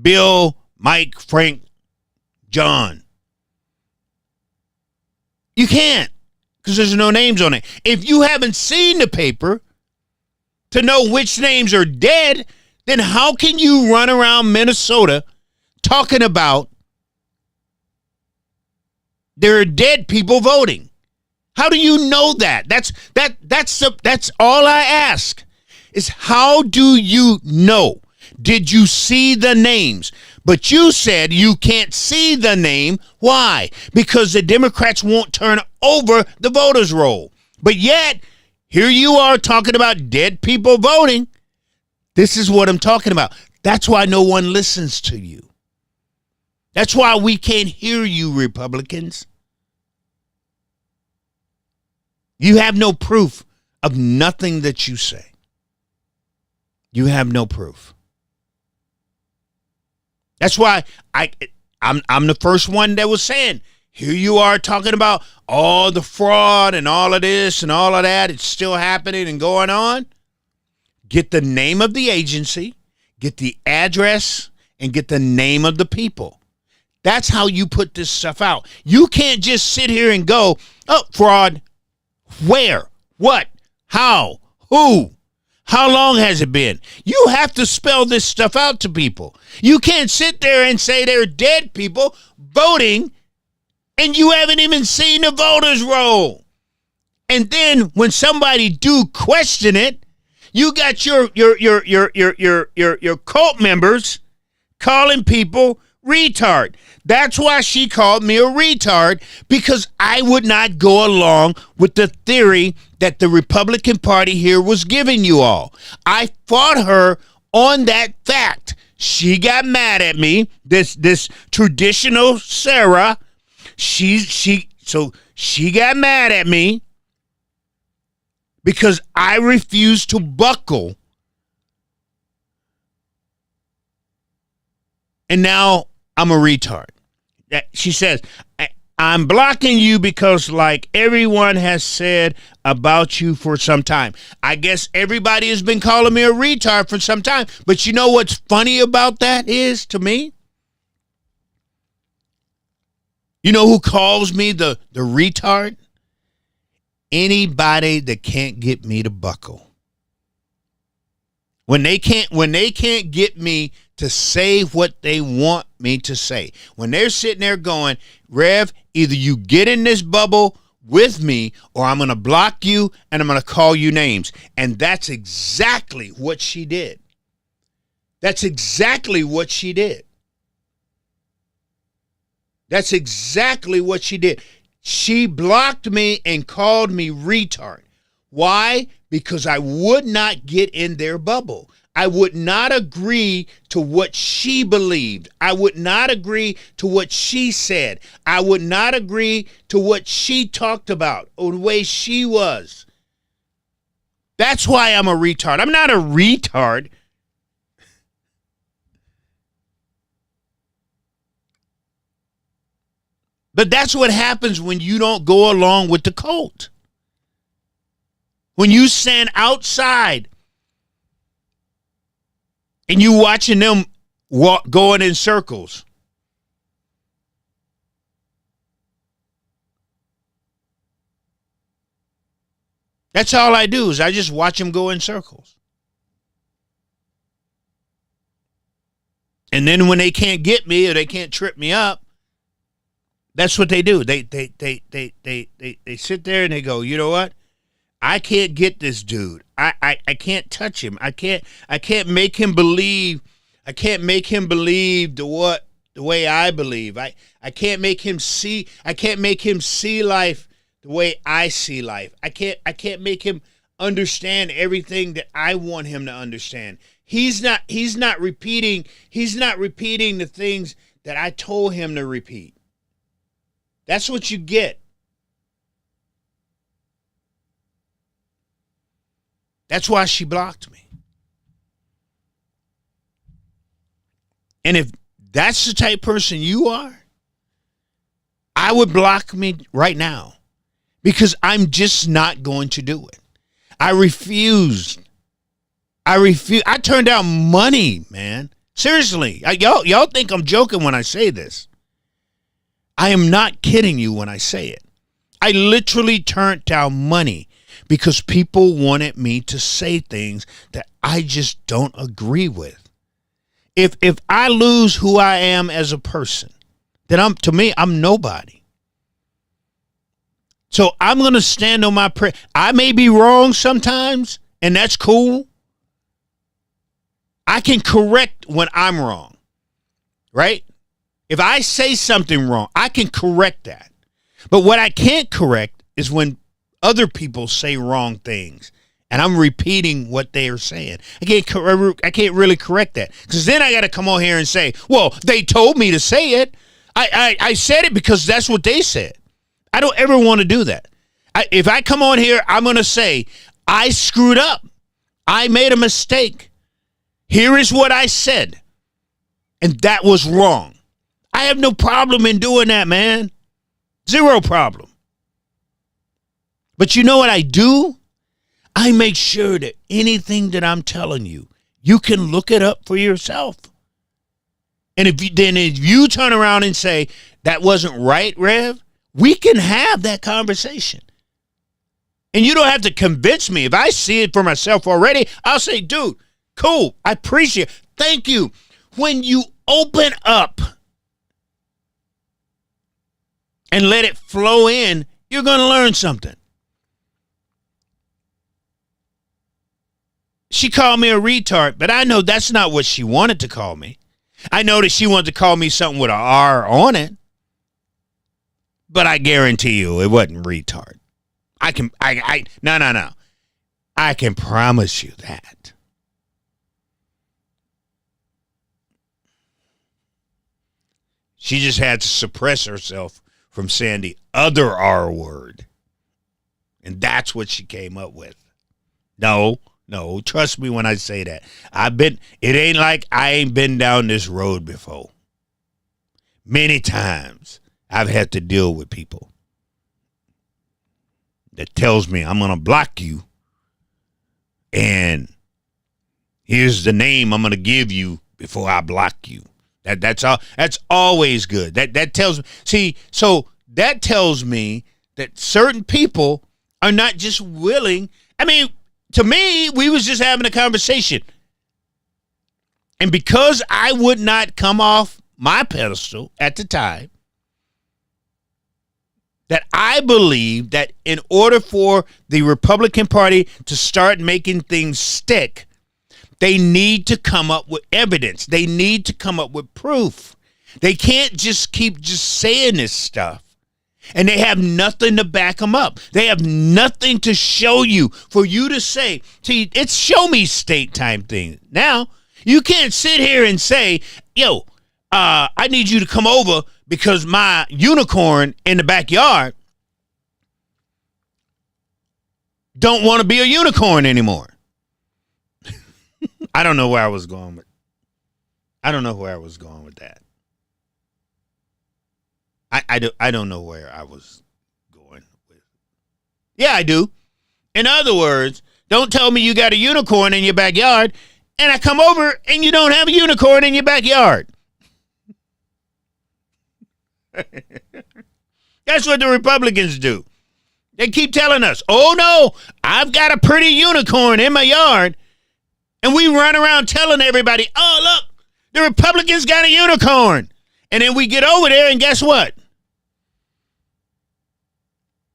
Bill, Mike, Frank, John? You can't, because there's no names on it. If you haven't seen the paper to know which names are dead, then how can you run around Minnesota talking about there are dead people voting? How do you know that? That's all I ask is how do you know? Did you see the names? But you said you can't see the name. Why? Because the Democrats won't turn over the voters roll. But yet, here you are talking about dead people voting. This is what I'm talking about. That's why no one listens to you. That's why we can't hear you, Republicans. You have no proof of nothing that you say. You have no proof. That's why I'm the first one that was saying, here you are talking about all the fraud and all of this and all of that. It's still happening and going on. Get the name of the agency, get the address, and get the name of the people. That's how you put this stuff out. You can't just sit here and go, oh, fraud. Where? What? How? Who? How long has it been? You have to spell this stuff out to people. You can't sit there and say they're dead people voting and you haven't even seen the voters roll. And then when somebody do question it, you got your cult members calling people retard. That's why she called me a retard, because I would not go along with the theory that the Republican Party here was giving you all. I fought her on that fact. She got mad at me. This traditional Sarah, she got mad at me because I refused to buckle. And now I'm a retard. She says, I'm blocking you because, like everyone has said about you for some time. I guess everybody has been calling me a retard for some time. But you know what's funny about that is, to me? You know who calls me the retard? Anybody that can't get me to buckle. When they can't get me to say what they want me to say. When they're sitting there going, Rev, either you get in this bubble with me or I'm going to block you and I'm going to call you names. And that's exactly what she did. That's exactly what she did. That's exactly what she did. She blocked me and called me retard. Why? Because I would not get in their bubble. I would not agree to what she believed. I would not agree to what she said. I would not agree to what she talked about or the way she was. That's why I'm a retard. I'm not a retard. But that's what happens when you don't go along with the cult. When you stand outside and you watching them going in circles. That's all I do is I just watch them go in circles. And then when they can't get me or they can't trip me up, that's what they do. They sit there and they go, you know what? I can't get this dude. I can't touch him. I can't make him believe. I can't make him believe the way I believe. I can't make him see. I can't make him see life the way I see life. I can't make him understand everything that I want him to understand. He's not repeating the things that I told him to repeat. That's what you get. That's why she blocked me. And if that's the type of person you are, I would block me right now because I'm just not going to do it. I refused. I turned down money, man. Seriously. Y'all think I'm joking when I say this. I am not kidding you when I say it. I literally turned down money because people wanted me to say things that I just don't agree with. If I lose who I am as a person, then I'm nobody. So I'm going to stand on my prayer. I may be wrong sometimes, and that's cool. I can correct when I'm wrong, right? If I say something wrong, I can correct that. But what I can't correct is when other people say wrong things And I'm repeating what they are saying. I can't really correct that, because then I got to come on here and say, well, they told me to say it. I said it because that's what they said. I don't ever want to do that. If I come on here, I'm going to say, I screwed up. I made a mistake. Here is what I said. And that was wrong. I have no problem in doing that, man. Zero problem. But you know what I do? I make sure that anything that I'm telling you, you can look it up for yourself. And if you turn around and say, that wasn't right, Rev, we can have that conversation. And you don't have to convince me. If I see it for myself already, I'll say, dude, cool, I appreciate it. Thank you. When you open up and let it flow in, you're going to learn something. She called me a retard, but I know that's not what she wanted to call me. I know that she wanted to call me something with an R on it, but I guarantee you it wasn't retard. No. I can promise you that. She just had to suppress herself from saying the other R word. And that's what she came up with. No, trust me when I say that. It ain't like I ain't been down this road before. Many times I've had to deal with people that tells me I'm going to block you, and here's the name I'm going to give you before I block you. That's always good. That tells me that certain people are not just willing. I mean, to me, we was just having a conversation. And because I would not come off my pedestal at the time, that I believe that in order for the Republican Party to start making things stick, they need to come up with evidence. They need to come up with proof. They can't just keep saying this stuff, and they have nothing to back them up. They have nothing to show you for you to say. See, it's show me state time thing. Now, you can't sit here and say, yo, I need you to come over because my unicorn in the backyard don't want to be a unicorn anymore. I don't know where I was going with that. I don't know where I was going with. Yeah, I do. In other words, don't tell me you got a unicorn in your backyard and I come over and you don't have a unicorn in your backyard. That's what the Republicans do. They keep telling us, oh no, I've got a pretty unicorn in my yard. And we run around telling everybody, oh, look, the Republicans got a unicorn. And then we get over there and guess what?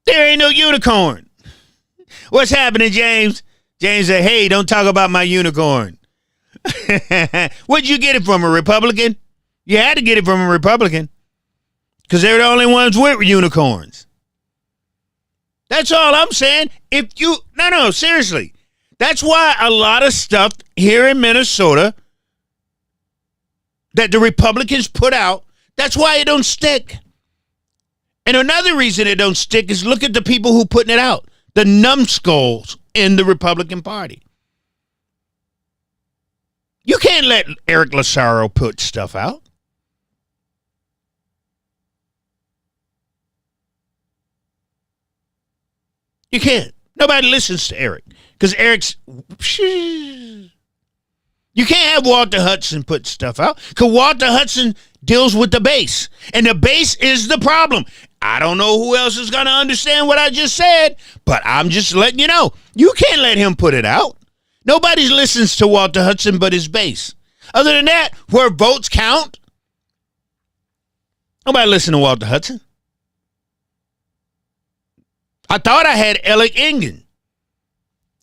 There ain't no unicorn. What's happening, James? James said, hey, don't talk about my unicorn. Where'd you get it from, a Republican? You had to get it from a Republican because they're the only ones with unicorns. That's all I'm saying. No, seriously. That's why a lot of stuff here in Minnesota that the Republicans put out, that's why it don't stick. And another reason it don't stick is look at the people who putting it out. The numbskulls in the Republican Party. You can't let Eric Lassaro put stuff out. You can't. Nobody listens to Eric. Because Eric's... You can't have Walter Hudson put stuff out. Because Walter Hudson deals with the base. And the base is the problem. I don't know who else is going to understand what I just said. But I'm just letting you know. You can't let him put it out. Nobody listens to Walter Hudson but his base. Other than that, where votes count, nobody listens to Walter Hudson. I thought I had Alec Engen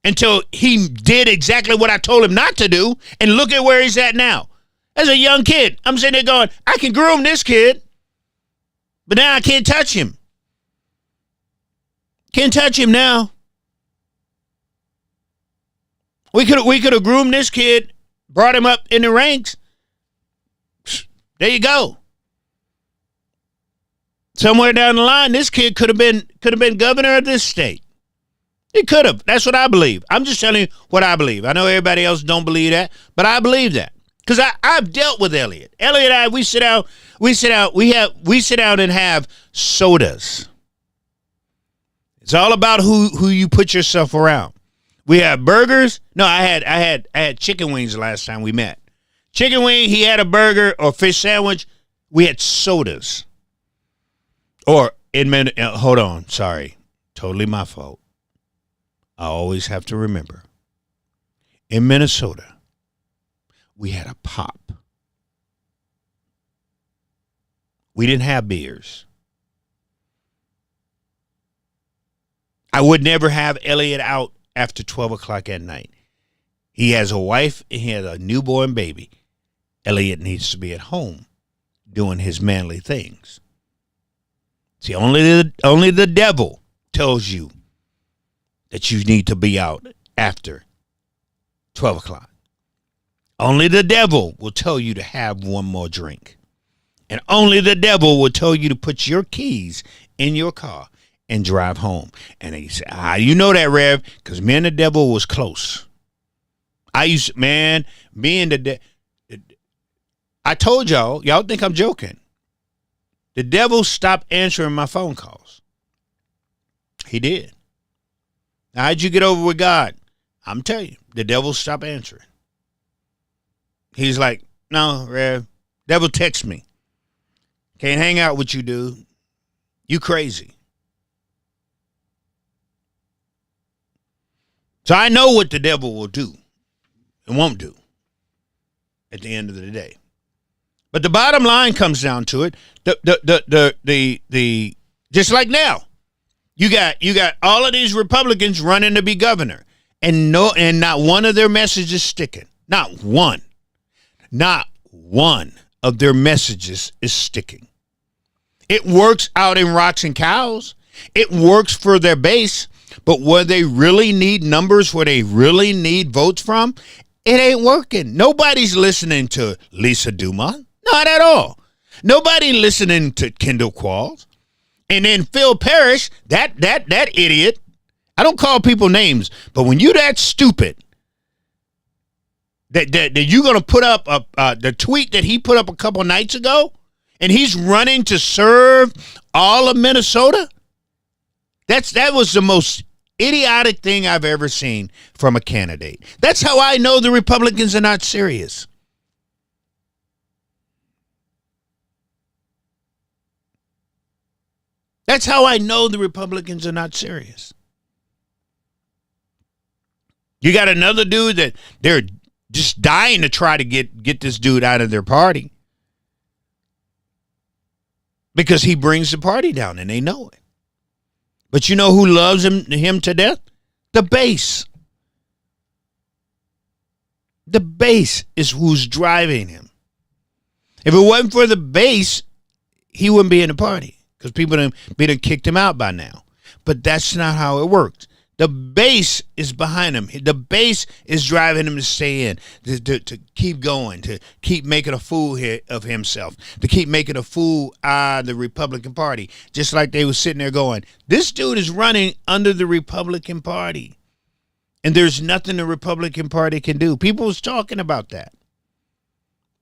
until he did exactly what I told him not to do, and look at where he's at now. As a young kid, I'm sitting there going, I can groom this kid, but now I can't touch him. Can't touch him now. We could have groomed this kid, brought him up in the ranks. There you go. Somewhere down the line, this kid could have been governor of this state. He could have. That's what I believe. I'm just telling you what I believe. I know everybody else don't believe that, but I believe that. Because I've dealt with Elliot. Elliot and I, we sit down and have sodas. It's all about who you put yourself around. We have burgers. No, I had chicken wings the last time we met. Chicken wing, he had a burger or fish sandwich. We had sodas. Or hold on, sorry. Totally my fault. I always have to remember. In Minnesota, we had a pop. We didn't have beers. I would never have Elliot out after 12 o'clock at night. He has a wife and he has a newborn baby. Elliot needs to be at home doing his manly things. See, only the devil tells you that you need to be out after 12 o'clock. Only the devil will tell you to have one more drink. And only the devil will tell you to put your keys in your car and drive home. And he said, how you know that, Rev? Because me and the devil was close. Me and the devil. I told y'all think I'm joking. The devil stopped answering my phone calls. He did. Now, how'd you get over with God? I'm telling you, the devil stopped answering. He's like, no, Rev, devil text me. Can't hang out with you, dude. You crazy. So I know what the devil will do and won't do at the end of the day. But the bottom line comes down to it. The just like now, you got all of these Republicans running to be governor, and not one of their messages sticking. Not one of their messages is sticking. It works out in rocks and cows. It works for their base, but where they really need numbers, where they really need votes from, it ain't working. Nobody's listening to Lisa Dumas. Not at all. Nobody listening to Kendall Qualls. And then Phil Parrish, that idiot. I don't call people names, but when you that stupid, that you're gonna put up the tweet that he put up a couple nights ago, and he's running to serve all of Minnesota. That was the most idiotic thing I've ever seen from a candidate. That's how I know the Republicans are not serious. That's how I know the Republicans are not serious. You got another dude that they're just dying to try to get this dude out of their party because he brings the party down and they know it. But you know who loves him to death? The base. The base is who's driving him. If it wasn't for the base, he wouldn't be in the party. Because people done kicked him out by now. But that's not how it works. The base is behind him. The base is driving him to stay in, to keep going, to keep making a fool of himself, to keep making a fool out of the Republican Party. Just like they were sitting there going, this dude is running under the Republican Party. And there's nothing the Republican Party can do. People was talking about that.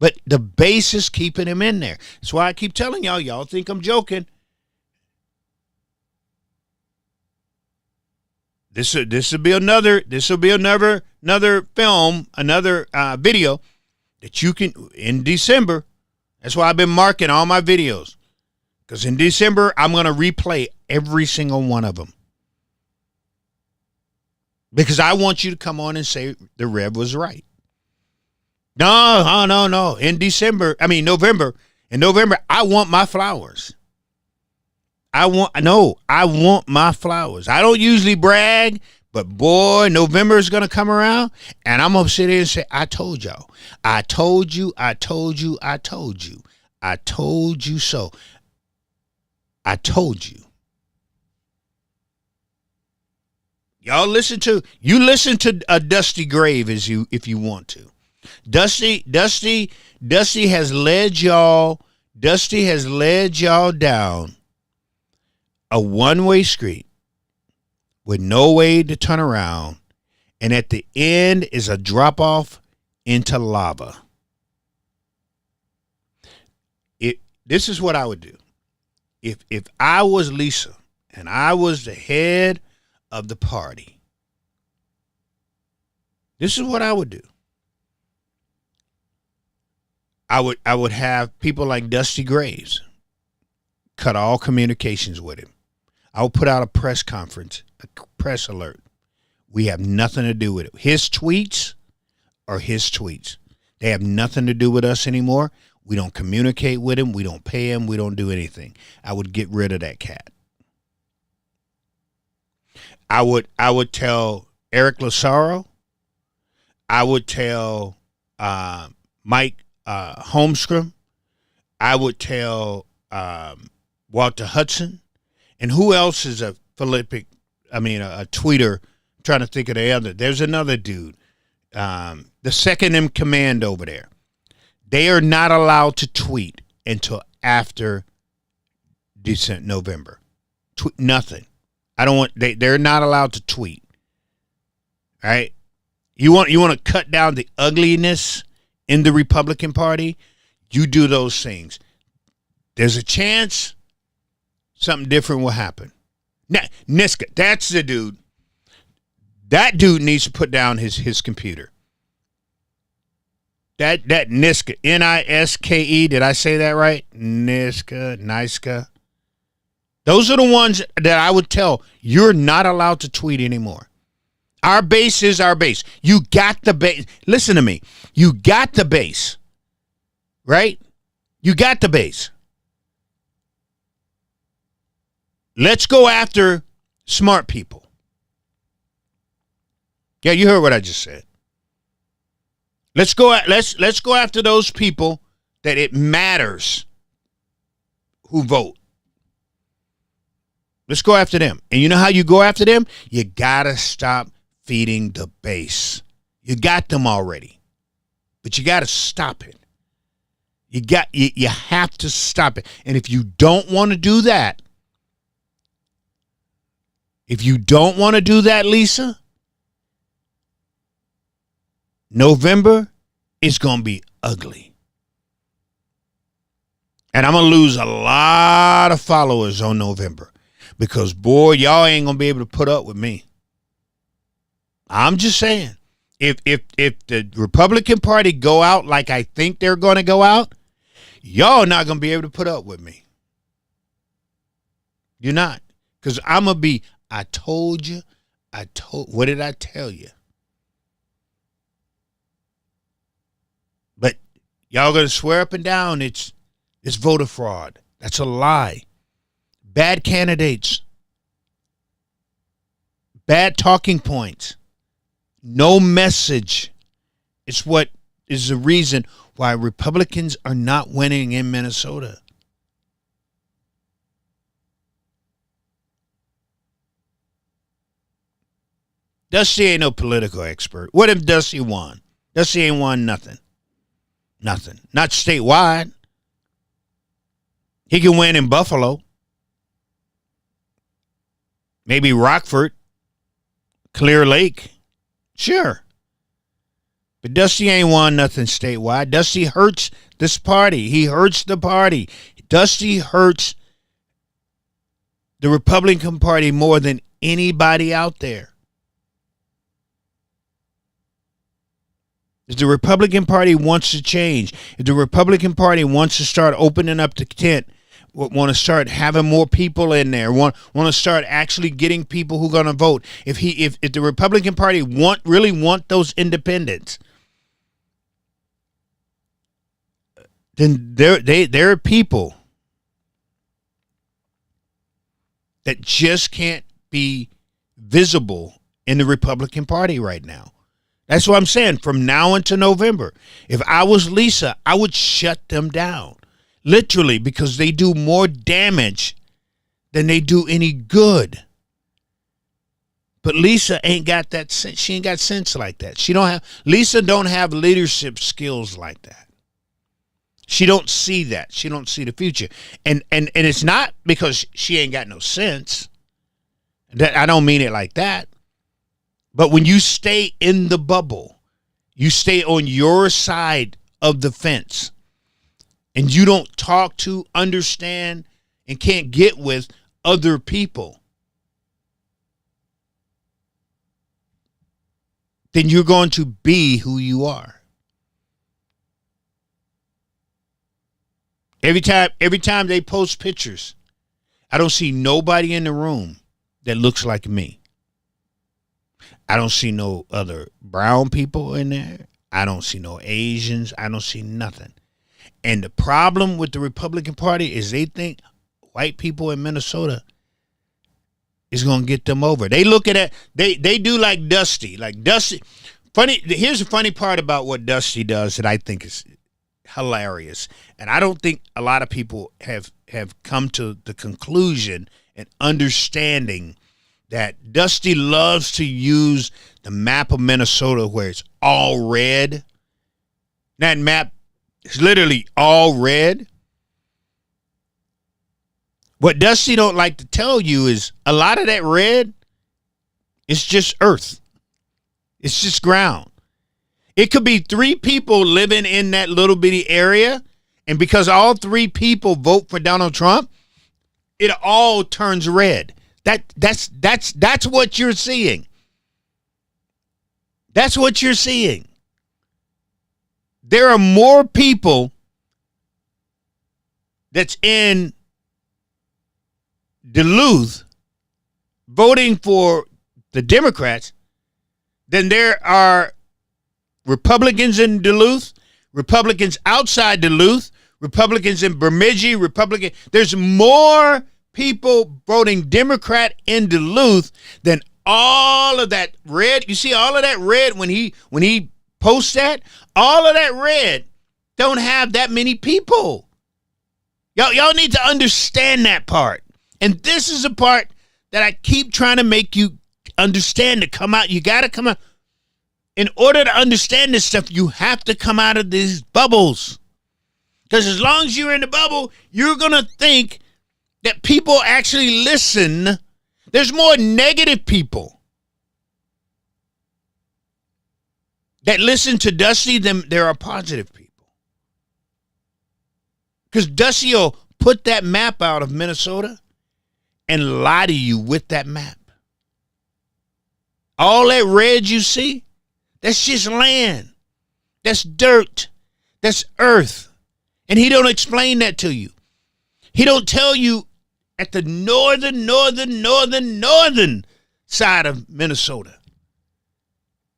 But the base is keeping him in there. That's why I keep telling y'all think I'm joking. This will be another film, another video that you can in December. That's why I've been marking all my videos, because in December I'm going to replay every single one of them, because I want you to come on and say the Rev was right. No. In November, I want my flowers. I want my flowers. I don't usually brag, but boy, November is going to come around and I'm going to sit here and say, I told y'all. I told you. I told you so. I told you. Y'all listen to a Dusty Grave if you want to. Dusty has led y'all. Dusty has led y'all down a one-way street with no way to turn around, and at the end is a drop off into lava. This is what I would do. If I was Lisa and I was the head of the party, this is what I would do. I would have people like Dusty Graves cut all communications with him. I would put out a press conference, a press alert. We have nothing to do with it. His tweets are his tweets. They have nothing to do with us anymore. We don't communicate with him. We don't pay him. We don't do anything. I would get rid of that cat. I would tell Eric Lassaro. I would tell Mike Holmstrom. I would tell Walter Hudson. And who else is a tweeter? I'm trying to think of the other. There's another dude, the second in command over there. They are not allowed to tweet until after November. Nothing. I don't want. They're not allowed to tweet. All right. You want to cut down the ugliness in the Republican Party? You do those things. There's a chance something different will happen. Now, Niska, that's the dude. That dude needs to put down his computer. That Niska, Niske, did I say that right? Niska. Those are the ones that I would tell you're not allowed to tweet anymore. Our base is our base. You got the base. Listen to me. You got the base. Right? You got the base. Let's go after smart people. Yeah, you heard what I just said. Let's go after those people that it matters who vote. Let's go after them. And you know how you go after them? You got to stop feeding the base. You got them already. But you got to stop it. You have to stop it. And if you don't want to do that, Lisa, November is going to be ugly. And I'm going to lose a lot of followers on November because, boy, y'all ain't going to be able to put up with me. I'm just saying, if the Republican Party go out like I think they're going to go out, y'all not going to be able to put up with me. You're not. Because I'm going to be, what did I tell you? But y'all going to swear up and down it's voter fraud. That's a lie. Bad candidates. Bad talking points. No message. It's what is the reason why Republicans are not winning in Minnesota. Dusty ain't no political expert. What if Dusty won? Dusty ain't won nothing. Nothing. Not statewide. He can win in Buffalo. Maybe Rockford. Clear Lake. Sure. But Dusty ain't won nothing statewide. Dusty hurts this party. He hurts the party. Dusty hurts the Republican Party more than anybody out there. If the Republican Party wants to change, if the Republican Party wants to start opening up the tent, want to start having more people in there, want to start actually getting people who are going to vote, if the Republican Party really want those independents, then there are people that just can't be visible in the Republican Party right now. That's what I'm saying. From now until November, if I was Lisa, I would shut them down. Literally, because they do more damage than they do any good. But Lisa ain't got that sense. She ain't got sense like that. Lisa don't have leadership skills like that. She don't see that. She don't see the future. And it's not because she ain't got no sense. That I don't mean it like that. But when you stay in the bubble, you stay on your side of the fence, and you don't talk to, understand, and can't get with other people, then you're going to be who you are. Every time they post pictures, I don't see nobody in the room that looks like me. I don't see no other brown people in there. I don't see no Asians. I don't see nothing. And the problem with the Republican Party is they think white people in Minnesota is going to get them over. They look at it, they do like Dusty. Funny, here's the funny part about what Dusty does that I think is hilarious. And I don't think a lot of people have come to the conclusion and understanding that Dusty loves to use the map of Minnesota where it's all red. That map is literally all red. What Dusty don't like to tell you is a lot of that red is just earth. It's just ground. It could be 3 people living in that little bitty area, and because all 3 people vote for Donald Trump, it all turns red. That's what you're seeing. That's what you're seeing. There are more people that's in Duluth voting for the Democrats than there are Republicans in Duluth, Republicans outside Duluth, Republicans in Bemidji, There's more people voting Democrat in Duluth than all of that red. You see all of that red when he posts that? All of that red don't have that many people. Y'all need to understand that part. And this is a part that I keep trying to make you understand, to come out. You got to come out. In order to understand this stuff, you have to come out of these bubbles. Because as long as you're in the bubble, you're going to think that people actually listen. There's more negative people that listen to Dusty than there are positive people. Because Dusty will put that map out of Minnesota and lie to you with that map. All that red you see, that's just land. That's dirt. That's earth. And he don't explain that to you. He don't tell you at the northern side of Minnesota.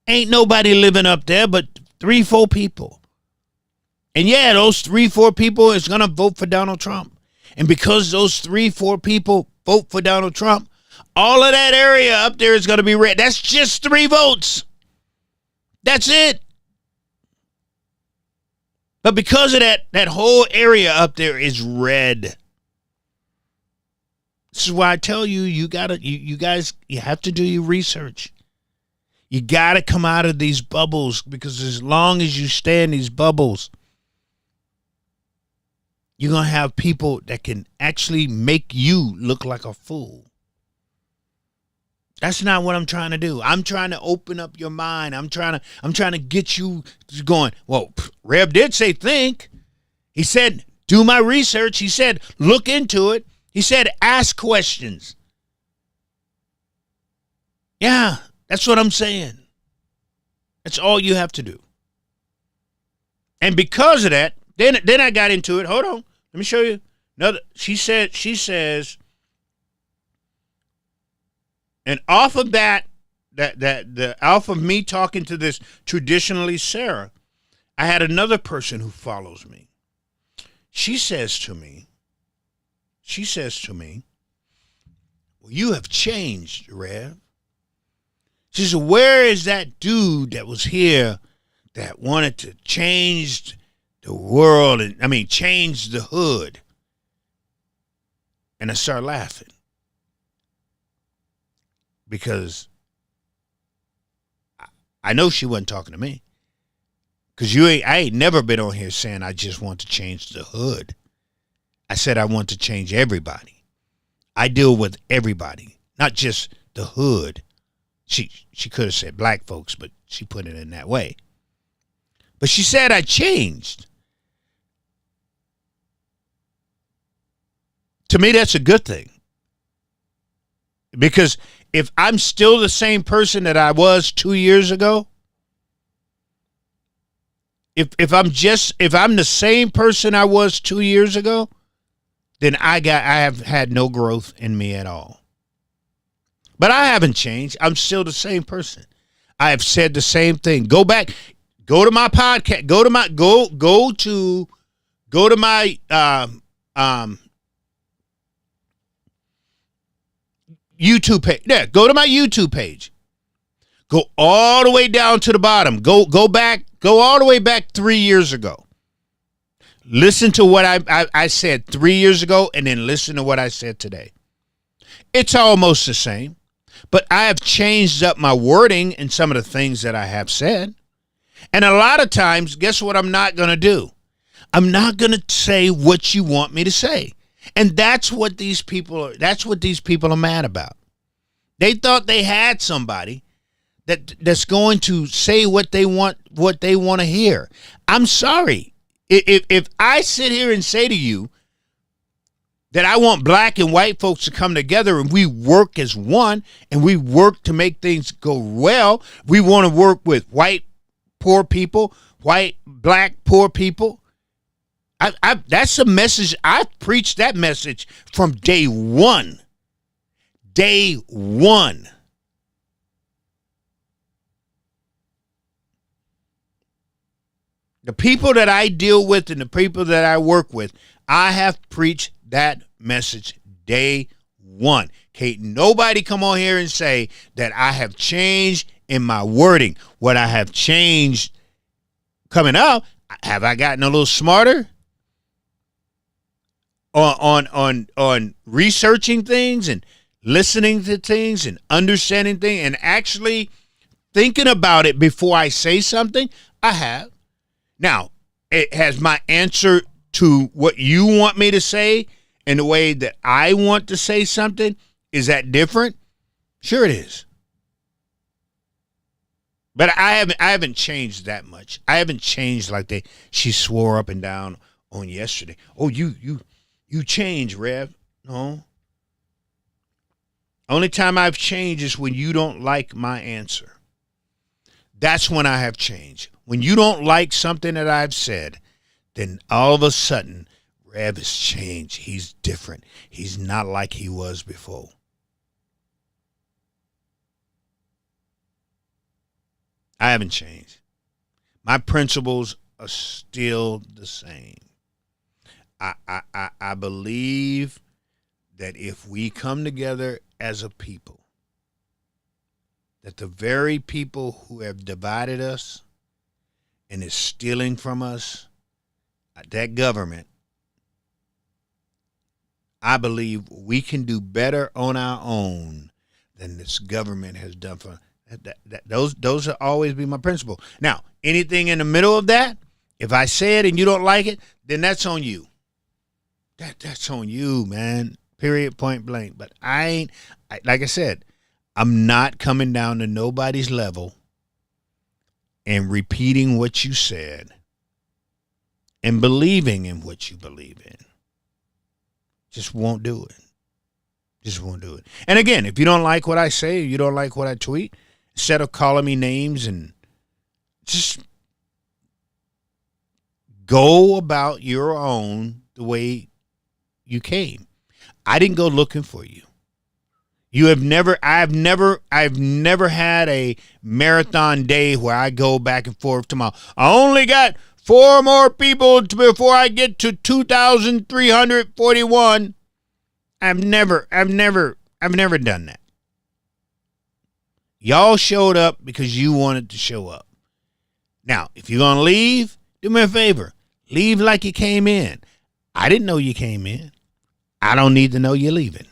Ain't nobody living up there but 3-4 people. And yeah, those 3-4 people is going to vote for Donald Trump. And because those 3-4 people vote for Donald Trump, all of that area up there is going to be red. That's just 3 votes. That's it. But because of that whole area up there is red. This is why I tell you, you guys have to do your research. You got to come out of these bubbles, because as long as you stay in these bubbles, you're going to have people that can actually make you look like a fool. That's not what I'm trying to do. I'm trying to open up your mind. I'm trying to get you going. Well, Rev did say think. He said, do my research. He said, look into it. He said, ask questions. Yeah, that's what I'm saying. That's all you have to do. And because of that, then I got into it. Hold on. Let me show you. She says, and off of that off of me talking to this traditionally Sarah, I had another person who follows me. She says to me, well, you have changed, Rev. She says, where is that dude that was here that wanted to change the world and change the hood? And I start laughing. Because I know she wasn't talking to me. Because I ain't never been on here saying I just want to change the hood. I said I want to change everybody. I deal with everybody, not just the hood. She could have said black folks, but she put it in that way. But she said I changed. To me, that's a good thing. Because if I'm still the same person that I was 2 years ago, if I'm the same person I was 2 years ago, then I have had no growth in me at all. But I haven't changed. I'm still the same person. I have said the same thing. Go back, go to my podcast, go to my YouTube page. Yeah, go to my YouTube page. Go all the way down to the bottom. Go all the way back 3 years ago. Listen to what I said 3 years ago, and then listen to what I said today. It's almost the same, but I have changed up my wording in some of the things that I have said. And a lot of times, guess what I'm not going to do? I'm not going to say what you want me to say. And that's what these people are mad about. They thought they had somebody that's going to say what they want to hear. I'm sorry. If I sit here and say to you that I want black and white folks to come together and we work as one and we work to make things go well, we want to work with white poor people, white black poor people. That's a message. I've preached that message from day one. Day one. The people that I deal with and the people that I work with, I have preached that message day one. Can't nobody come on here and say that I have changed in my wording. What I have changed coming up, have I gotten a little smarter on researching things and listening to things and understanding things and actually thinking about it before I say something? I have. Now, it has my answer to what you want me to say in the way that I want to say something. Is that different? Sure it is. But I haven't changed that much. I haven't changed like she swore up and down on yesterday. Oh, you changed, Rev. No. Only time I've changed is when you don't like my answer. That's when I have changed. When you don't like something that I've said, then all of a sudden, Rev has changed. He's different. He's not like he was before. I haven't changed. My principles are still the same. I believe that if we come together as a people, that the very people who have divided us and is stealing from us, that government, I believe we can do better on our own than this government has done for us. Those will always be my principle. Now, anything in the middle of that, if I say it and you don't like it, then that's on you. That's on you, man. Period, point blank. But like I said, I'm not coming down to nobody's level and repeating what you said and believing in what you believe in. Just won't do it. Just won't do it. And again, if you don't like what I say, you don't like what I tweet, instead of calling me names, and just go about your own the way you came. I didn't go looking for you. I've never had a marathon day where I go back and forth tomorrow. I only got 4 more people before I get to 2,341. I've never done that. Y'all showed up because you wanted to show up. Now, if you're going to leave, do me a favor. Leave like you came in. I didn't know you came in. I don't need to know you're leaving.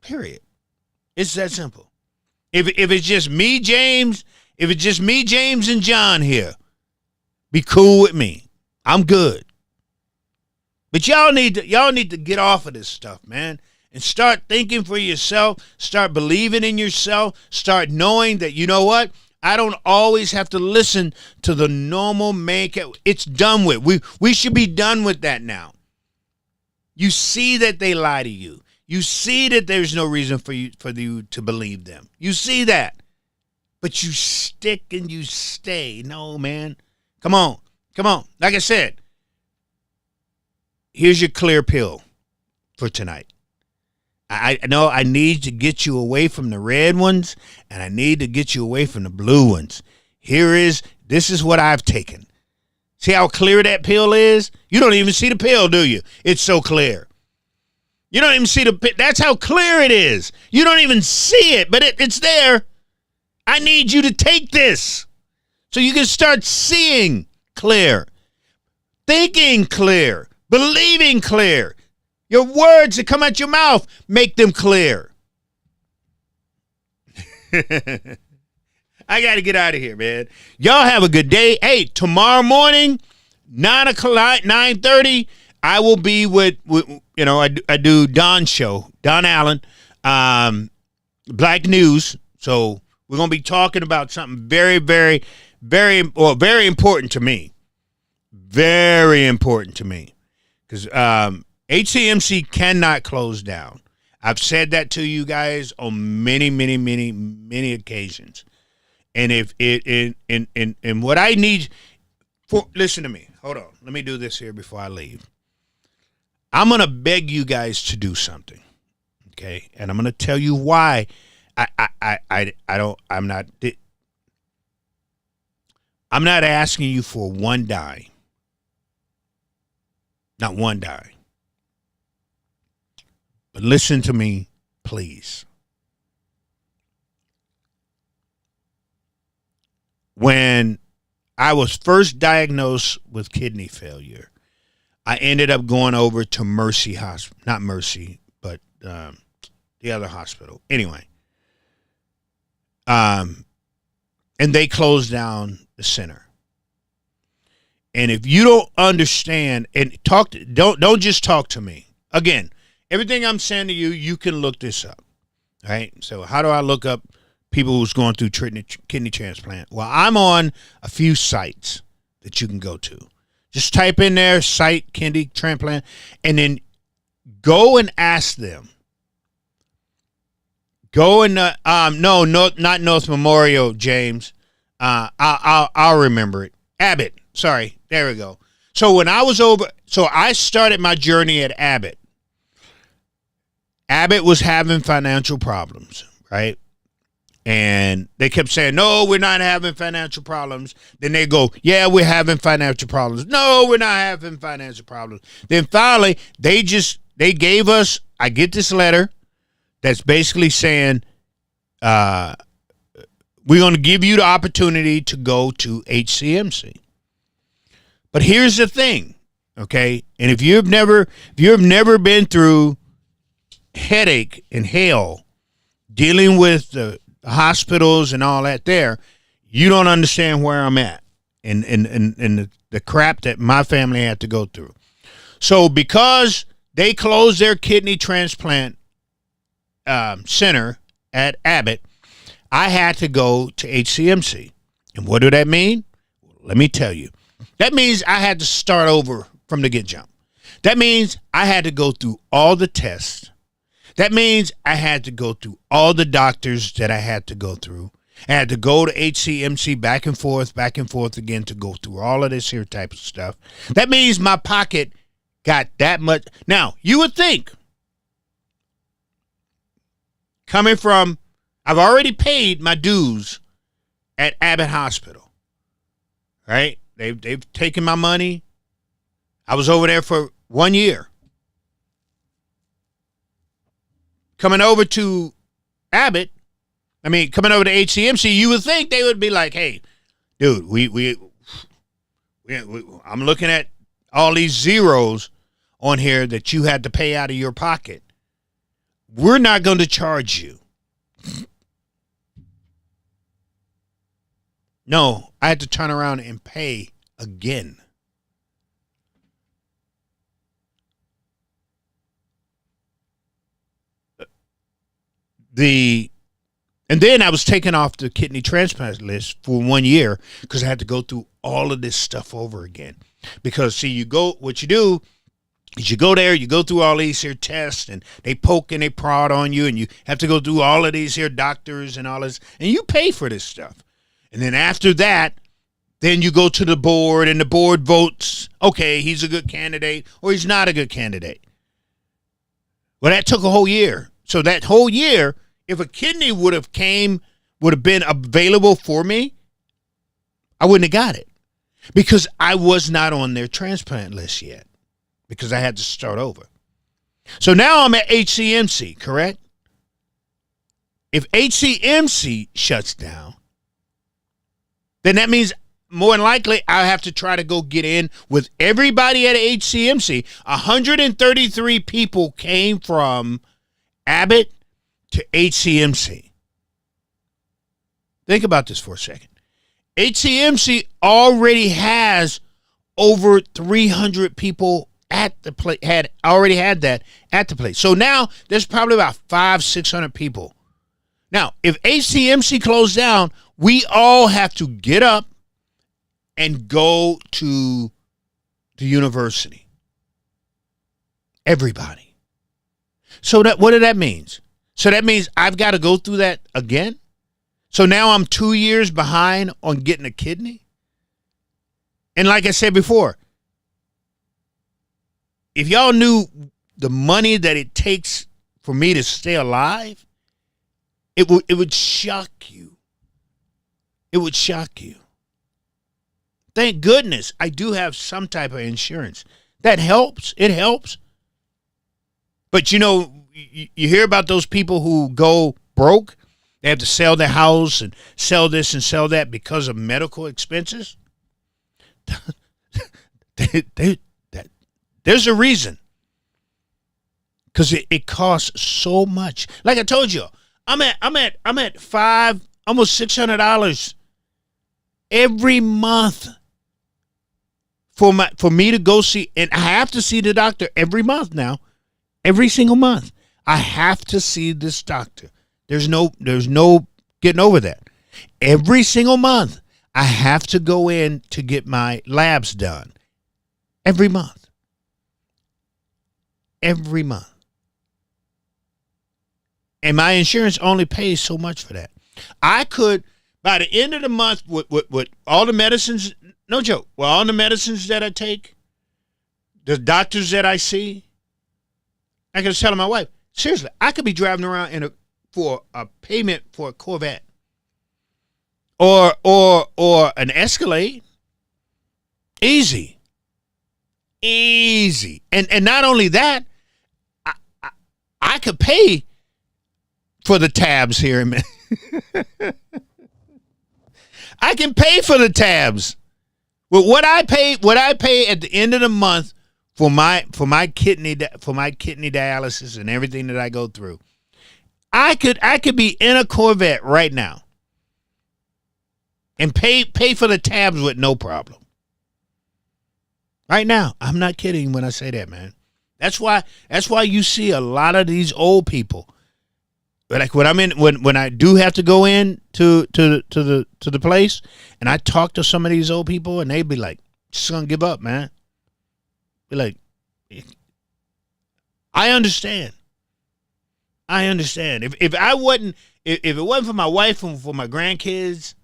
Period. It's that simple. If it's just me, James, if it's just me, James, and John here, be cool with me. I'm good. But y'all need to get off of this stuff, man, and start thinking for yourself. Start believing in yourself. Start knowing that, you know what? I don't always have to listen to the normal makeup. It's done with. We should be done with that now. You see that they lie to you. You see that there's no reason for you to believe them. You see that. But you stick and you stay. No, man. Come on. Like I said, here's your clear pill for tonight. I know I need to get you away from the red ones, and I need to get you away from the blue ones. This is what I've taken. See how clear that pill is? You don't even see the pill, do you? It's so clear. You don't even see that's how clear it is. You don't even see it, but it's there. I need you to take this so you can start seeing clear, thinking clear, believing clear. Your words that come out your mouth, make them clear. I got to get out of here, man. Y'all have a good day. Hey, tomorrow morning, 9 o'clock, 9:30, I will be with I do Don's show, Don Allen, Black News. So we're going to be talking about something very, very, very important to me. Very important to me. Because HCMC cannot close down. I've said that to you guys on many, many, many, many occasions. And if it and what I need listen to me. Hold on. Let me do this here before I leave. I'm gonna beg you guys to do something. Okay? And I'm gonna tell you why I'm not asking you for one dime. Not one dime. But listen to me, please. When I was first diagnosed with kidney failure, I ended up going over to Mercy Hospital. Not Mercy, but the other hospital. Anyway. And they closed down the center. And if you don't understand and don't just talk to me. Again, everything I'm saying to you, you can look this up. All right? So how do I look up people who's going through kidney transplant? Well, I'm on a few sites that you can go to. Just type in there, site kidney transplant, and then go and ask them. Go and no, not North Memorial, James. I'll remember it. Abbott. Sorry, there we go. So when I was I started my journey at Abbott. Abbott was having financial problems, right? And they kept saying, no, we're not having financial problems. Then they go, yeah, we're having financial problems. No, we're not having financial problems. Then finally, they gave us, I get this letter that's basically saying, we're going to give you the opportunity to go to HCMC. But here's the thing, okay? And if you've never been through headache and hell dealing with the hospitals and all that there, you don't understand where I'm at and the crap that my family had to go through. So because they closed their kidney transplant center at Abbott, I had to go to HCMC. And what did that mean? Let me tell you. That means I had to start over from the get-jump. That means I had to go through all the tests. That means I had to go through all the doctors that I had to go through. I had to go to HCMC back and forth again to go through all of this here type of stuff. That means my pocket got that much. Now, you would think, coming from, I've already paid my dues at Abbott Hospital, right? They've taken my money. I was over there for 1 year. Coming over to Abbott, coming over to HCMC, you would think they would be like, hey, dude, I'm looking at all these zeros on here that you had to pay out of your pocket. We're not going to charge you. No, I had to turn around and pay again. And then I was taken off the kidney transplant list for 1 year because I had to go through all of this stuff over again. Because see, what you do is you go there, you go through all these here tests, and they poke and they prod on you, and you have to go through all of these here doctors and all this, and you pay for this stuff. And then after that, then you go to the board, and the board votes, okay, he's a good candidate or he's not a good candidate. Well, that took a whole year. So that whole year, if a kidney would have been available for me, I wouldn't have got it because I was not on their transplant list yet because I had to start over. So now I'm at HCMC, correct? If HCMC shuts down, then that means more than likely I have to try to go get in with everybody at HCMC. 133 people came from Abbott to HCMC. Think about this for a second. HCMC already has over 300 people at the place, had that at the place. So now there's probably about 500-600 people. Now, if HCMC closed down, we all have to get up and go to the university. Everybody. So what did that mean? So that means I've got to go through that again? So now I'm 2 years behind on getting a kidney? And like I said before, if y'all knew the money that it takes for me to stay alive, it would shock you. It would shock you. Thank goodness I do have some type of insurance. That helps. It helps. But you know, you hear about those people who go broke. They have to sell their house and sell this and sell that because of medical expenses. There's a reason. Because it costs so much. Like I told you, I'm at almost $600 every month for me to go see, and I have to see the doctor every month now. Every single month. I have to see this doctor. There's no getting over that. Every single month, I have to go in to get my labs done. Every month. Every month. And my insurance only pays so much for that. I could, by the end of the month, with all the medicines, no joke, with all the medicines that I take, the doctors that I see, I could tell my wife, seriously, I could be driving around for a payment for a Corvette or an Escalade. Easy. And not only that, I could pay for the tabs here. I can pay for the tabs. Well, what I pay at the end of the month for my kidney dialysis and everything that I go through, I could be in a Corvette right now and pay for the tabs with no problem. Right now, I'm not kidding when I say that, man. That's why you see a lot of these old people. Like when I do have to go in to the place and I talk to some of these old people and they be like, just gonna give up, man. Be like, I understand. If it wasn't for my wife and for my grandkids,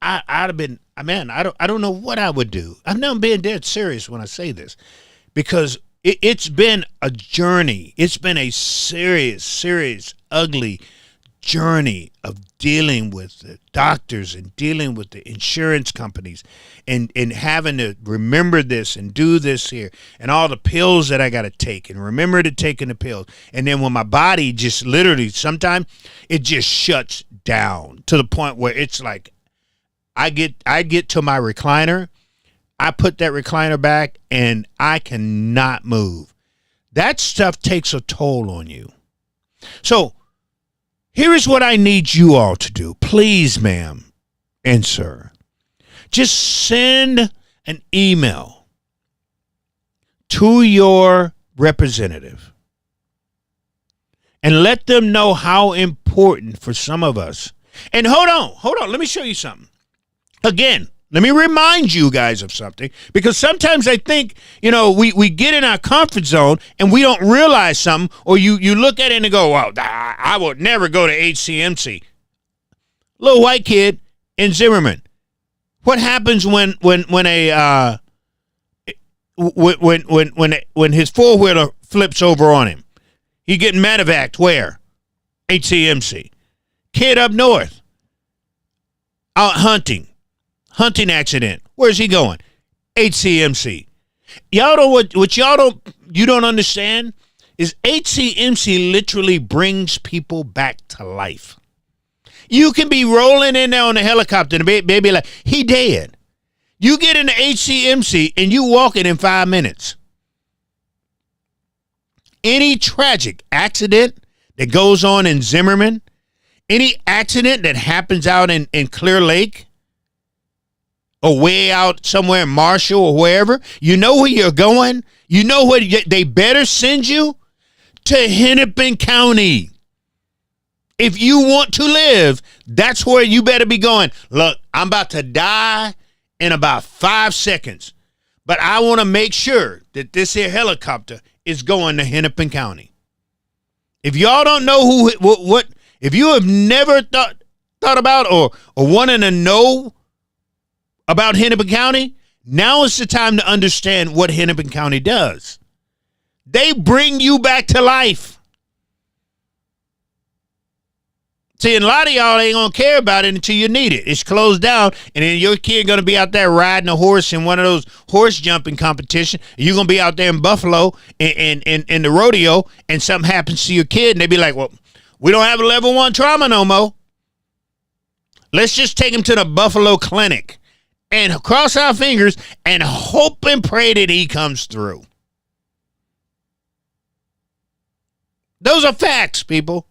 I'd have been, man, I don't know what I would do. I'm not being dead serious when I say this, because it's been a journey. It's been a serious, ugly journey of dealing with the doctors and dealing with the insurance companies and having to remember this and do this here and all the pills that I got to take and remember to taking the pills. And then when my body just literally, sometimes it just shuts down to the point where it's like, I get to my recliner, I put that recliner back and I cannot move. That stuff takes a toll on you. So here is what I need you all to do. Please, ma'am, and sir, just send an email to your representative and let them know how important for some of us. And hold on. Let me show you something. Again, let me remind you guys of something, because sometimes I think, we get in our comfort zone and we don't realize something, or you look at it and go, well, I would never go to HCMC. Little white kid in Zimmerman. What happens when his four-wheeler flips over on him? He getting medevaced where? HCMC. Kid up north, out hunting accident. Where's he going? HCMC. Y'all know what you don't understand is HCMC literally brings people back to life. You can be rolling in there on a helicopter and baby like, he dead. You get into HCMC and you walk it in 5 minutes. Any tragic accident that goes on in Zimmerman, any accident that happens out in Clear Lake, or way out somewhere in Marshall or wherever, you know where you're going? You know where they better send you? To Hennepin County. If you want to live, that's where you better be going. Look, I'm about to die in about 5 seconds, but I want to make sure that this here helicopter is going to Hennepin County. If y'all don't know what if you have never thought about or wanted to know about Hennepin County, now is the time to understand what Hennepin County does. They bring you back to life. See, and a lot of y'all ain't going to care about it until you need it. It's closed down, and then your kid going to be out there riding a horse in one of those horse jumping competition. You're going to be out there in Buffalo in the rodeo, and something happens to your kid, and they be like, well, we don't have a level 1 trauma no more. Let's just take him to the Buffalo Clinic and cross our fingers and hope and pray that he comes through. Those are facts, people.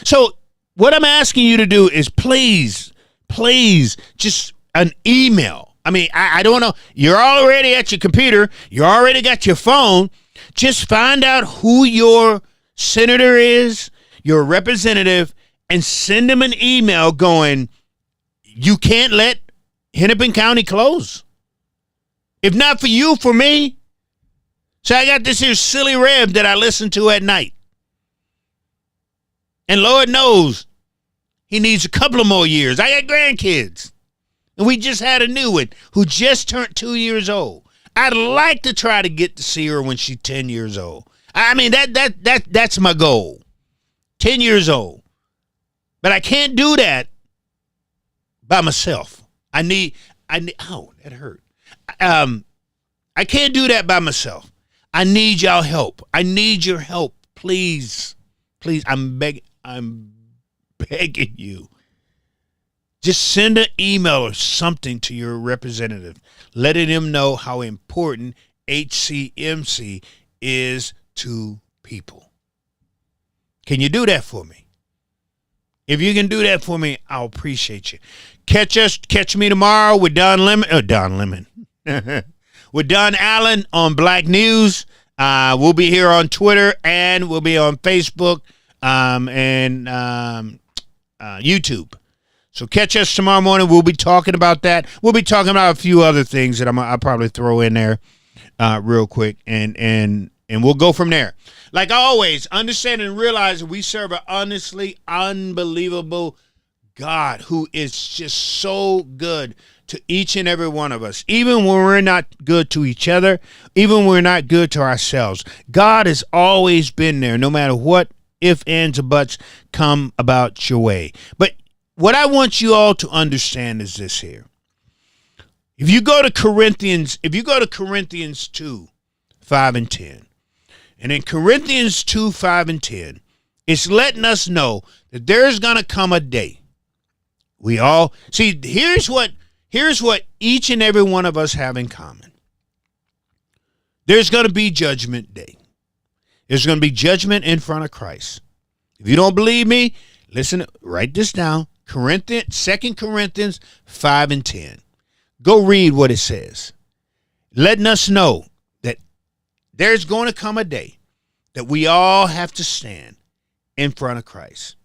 So what I'm asking you to do is please, just an email. I mean, I don't know. You're already at your computer. You already got your phone. Just find out who your senator is, your representative, and send them an email going, you can't let Hennepin County close. If not for you, for me. So I got this here silly Rev that I listen to at night. And Lord knows he needs a couple of more years. I got grandkids. And we just had a new one who just turned 2 years old. I'd like to try to get to see her when she's 10 years old. I mean, that's my goal. 10 years old. But I can't do that by myself. I need, oh, that hurt. I can't do that by myself. I need y'all help. I need your help. Please, I'm begging you. Just send an email or something to your representative, letting them know how important HCMC is to people. Can you do that for me? If you can do that for me, I'll appreciate you. Catch me tomorrow with Don Lemon. With Don Allen on Black News. We'll be here on Twitter, and we'll be on Facebook and YouTube. So catch us tomorrow morning. We'll be talking about that. We'll be talking about a few other things that I'll probably throw in there real quick, and we'll go from there. Like always, understand and realize that we serve an honestly unbelievable God who is just so good to each and every one of us. Even when we're not good to each other, even when we're not good to ourselves, God has always been there, no matter what if, ands, or buts come about your way. But what I want you all to understand is this here. If you go to Corinthians 2, 5 and 10, and in Corinthians 2, 5 and 10, it's letting us know that there's going to come a day. We all see, here's what each and every one of us have in common. There's going to be judgment day. There's going to be judgment in front of Christ. If you don't believe me, listen, write this down. 2 Corinthians 5 and 10. Go read what it says. Letting us know that there's going to come a day that we all have to stand in front of Christ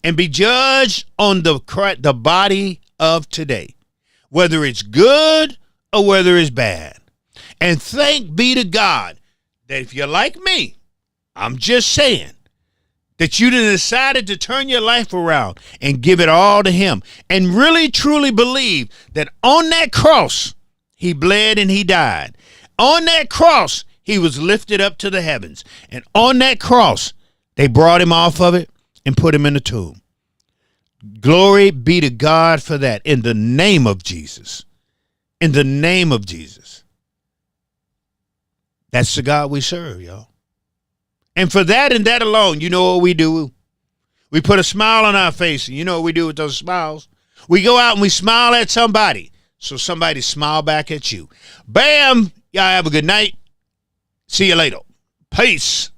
and be judged on the body of today, whether it's good or whether it's bad. And thank be to God that if you're like me, I'm just saying, that you decided to turn your life around and give it all to him and really truly believe that on that cross, he bled and he died. On that cross, he was lifted up to the heavens. And on that cross, they brought him off of it and put him in the tomb. Glory be to God for that in the name of Jesus. In the name of Jesus. That's the God we serve, y'all. And for that and that alone, you know what we do? We put a smile on our face, and you know what we do with those smiles? We go out and we smile at somebody, so somebody smile back at you. Bam! Y'all have a good night. See you later. Peace.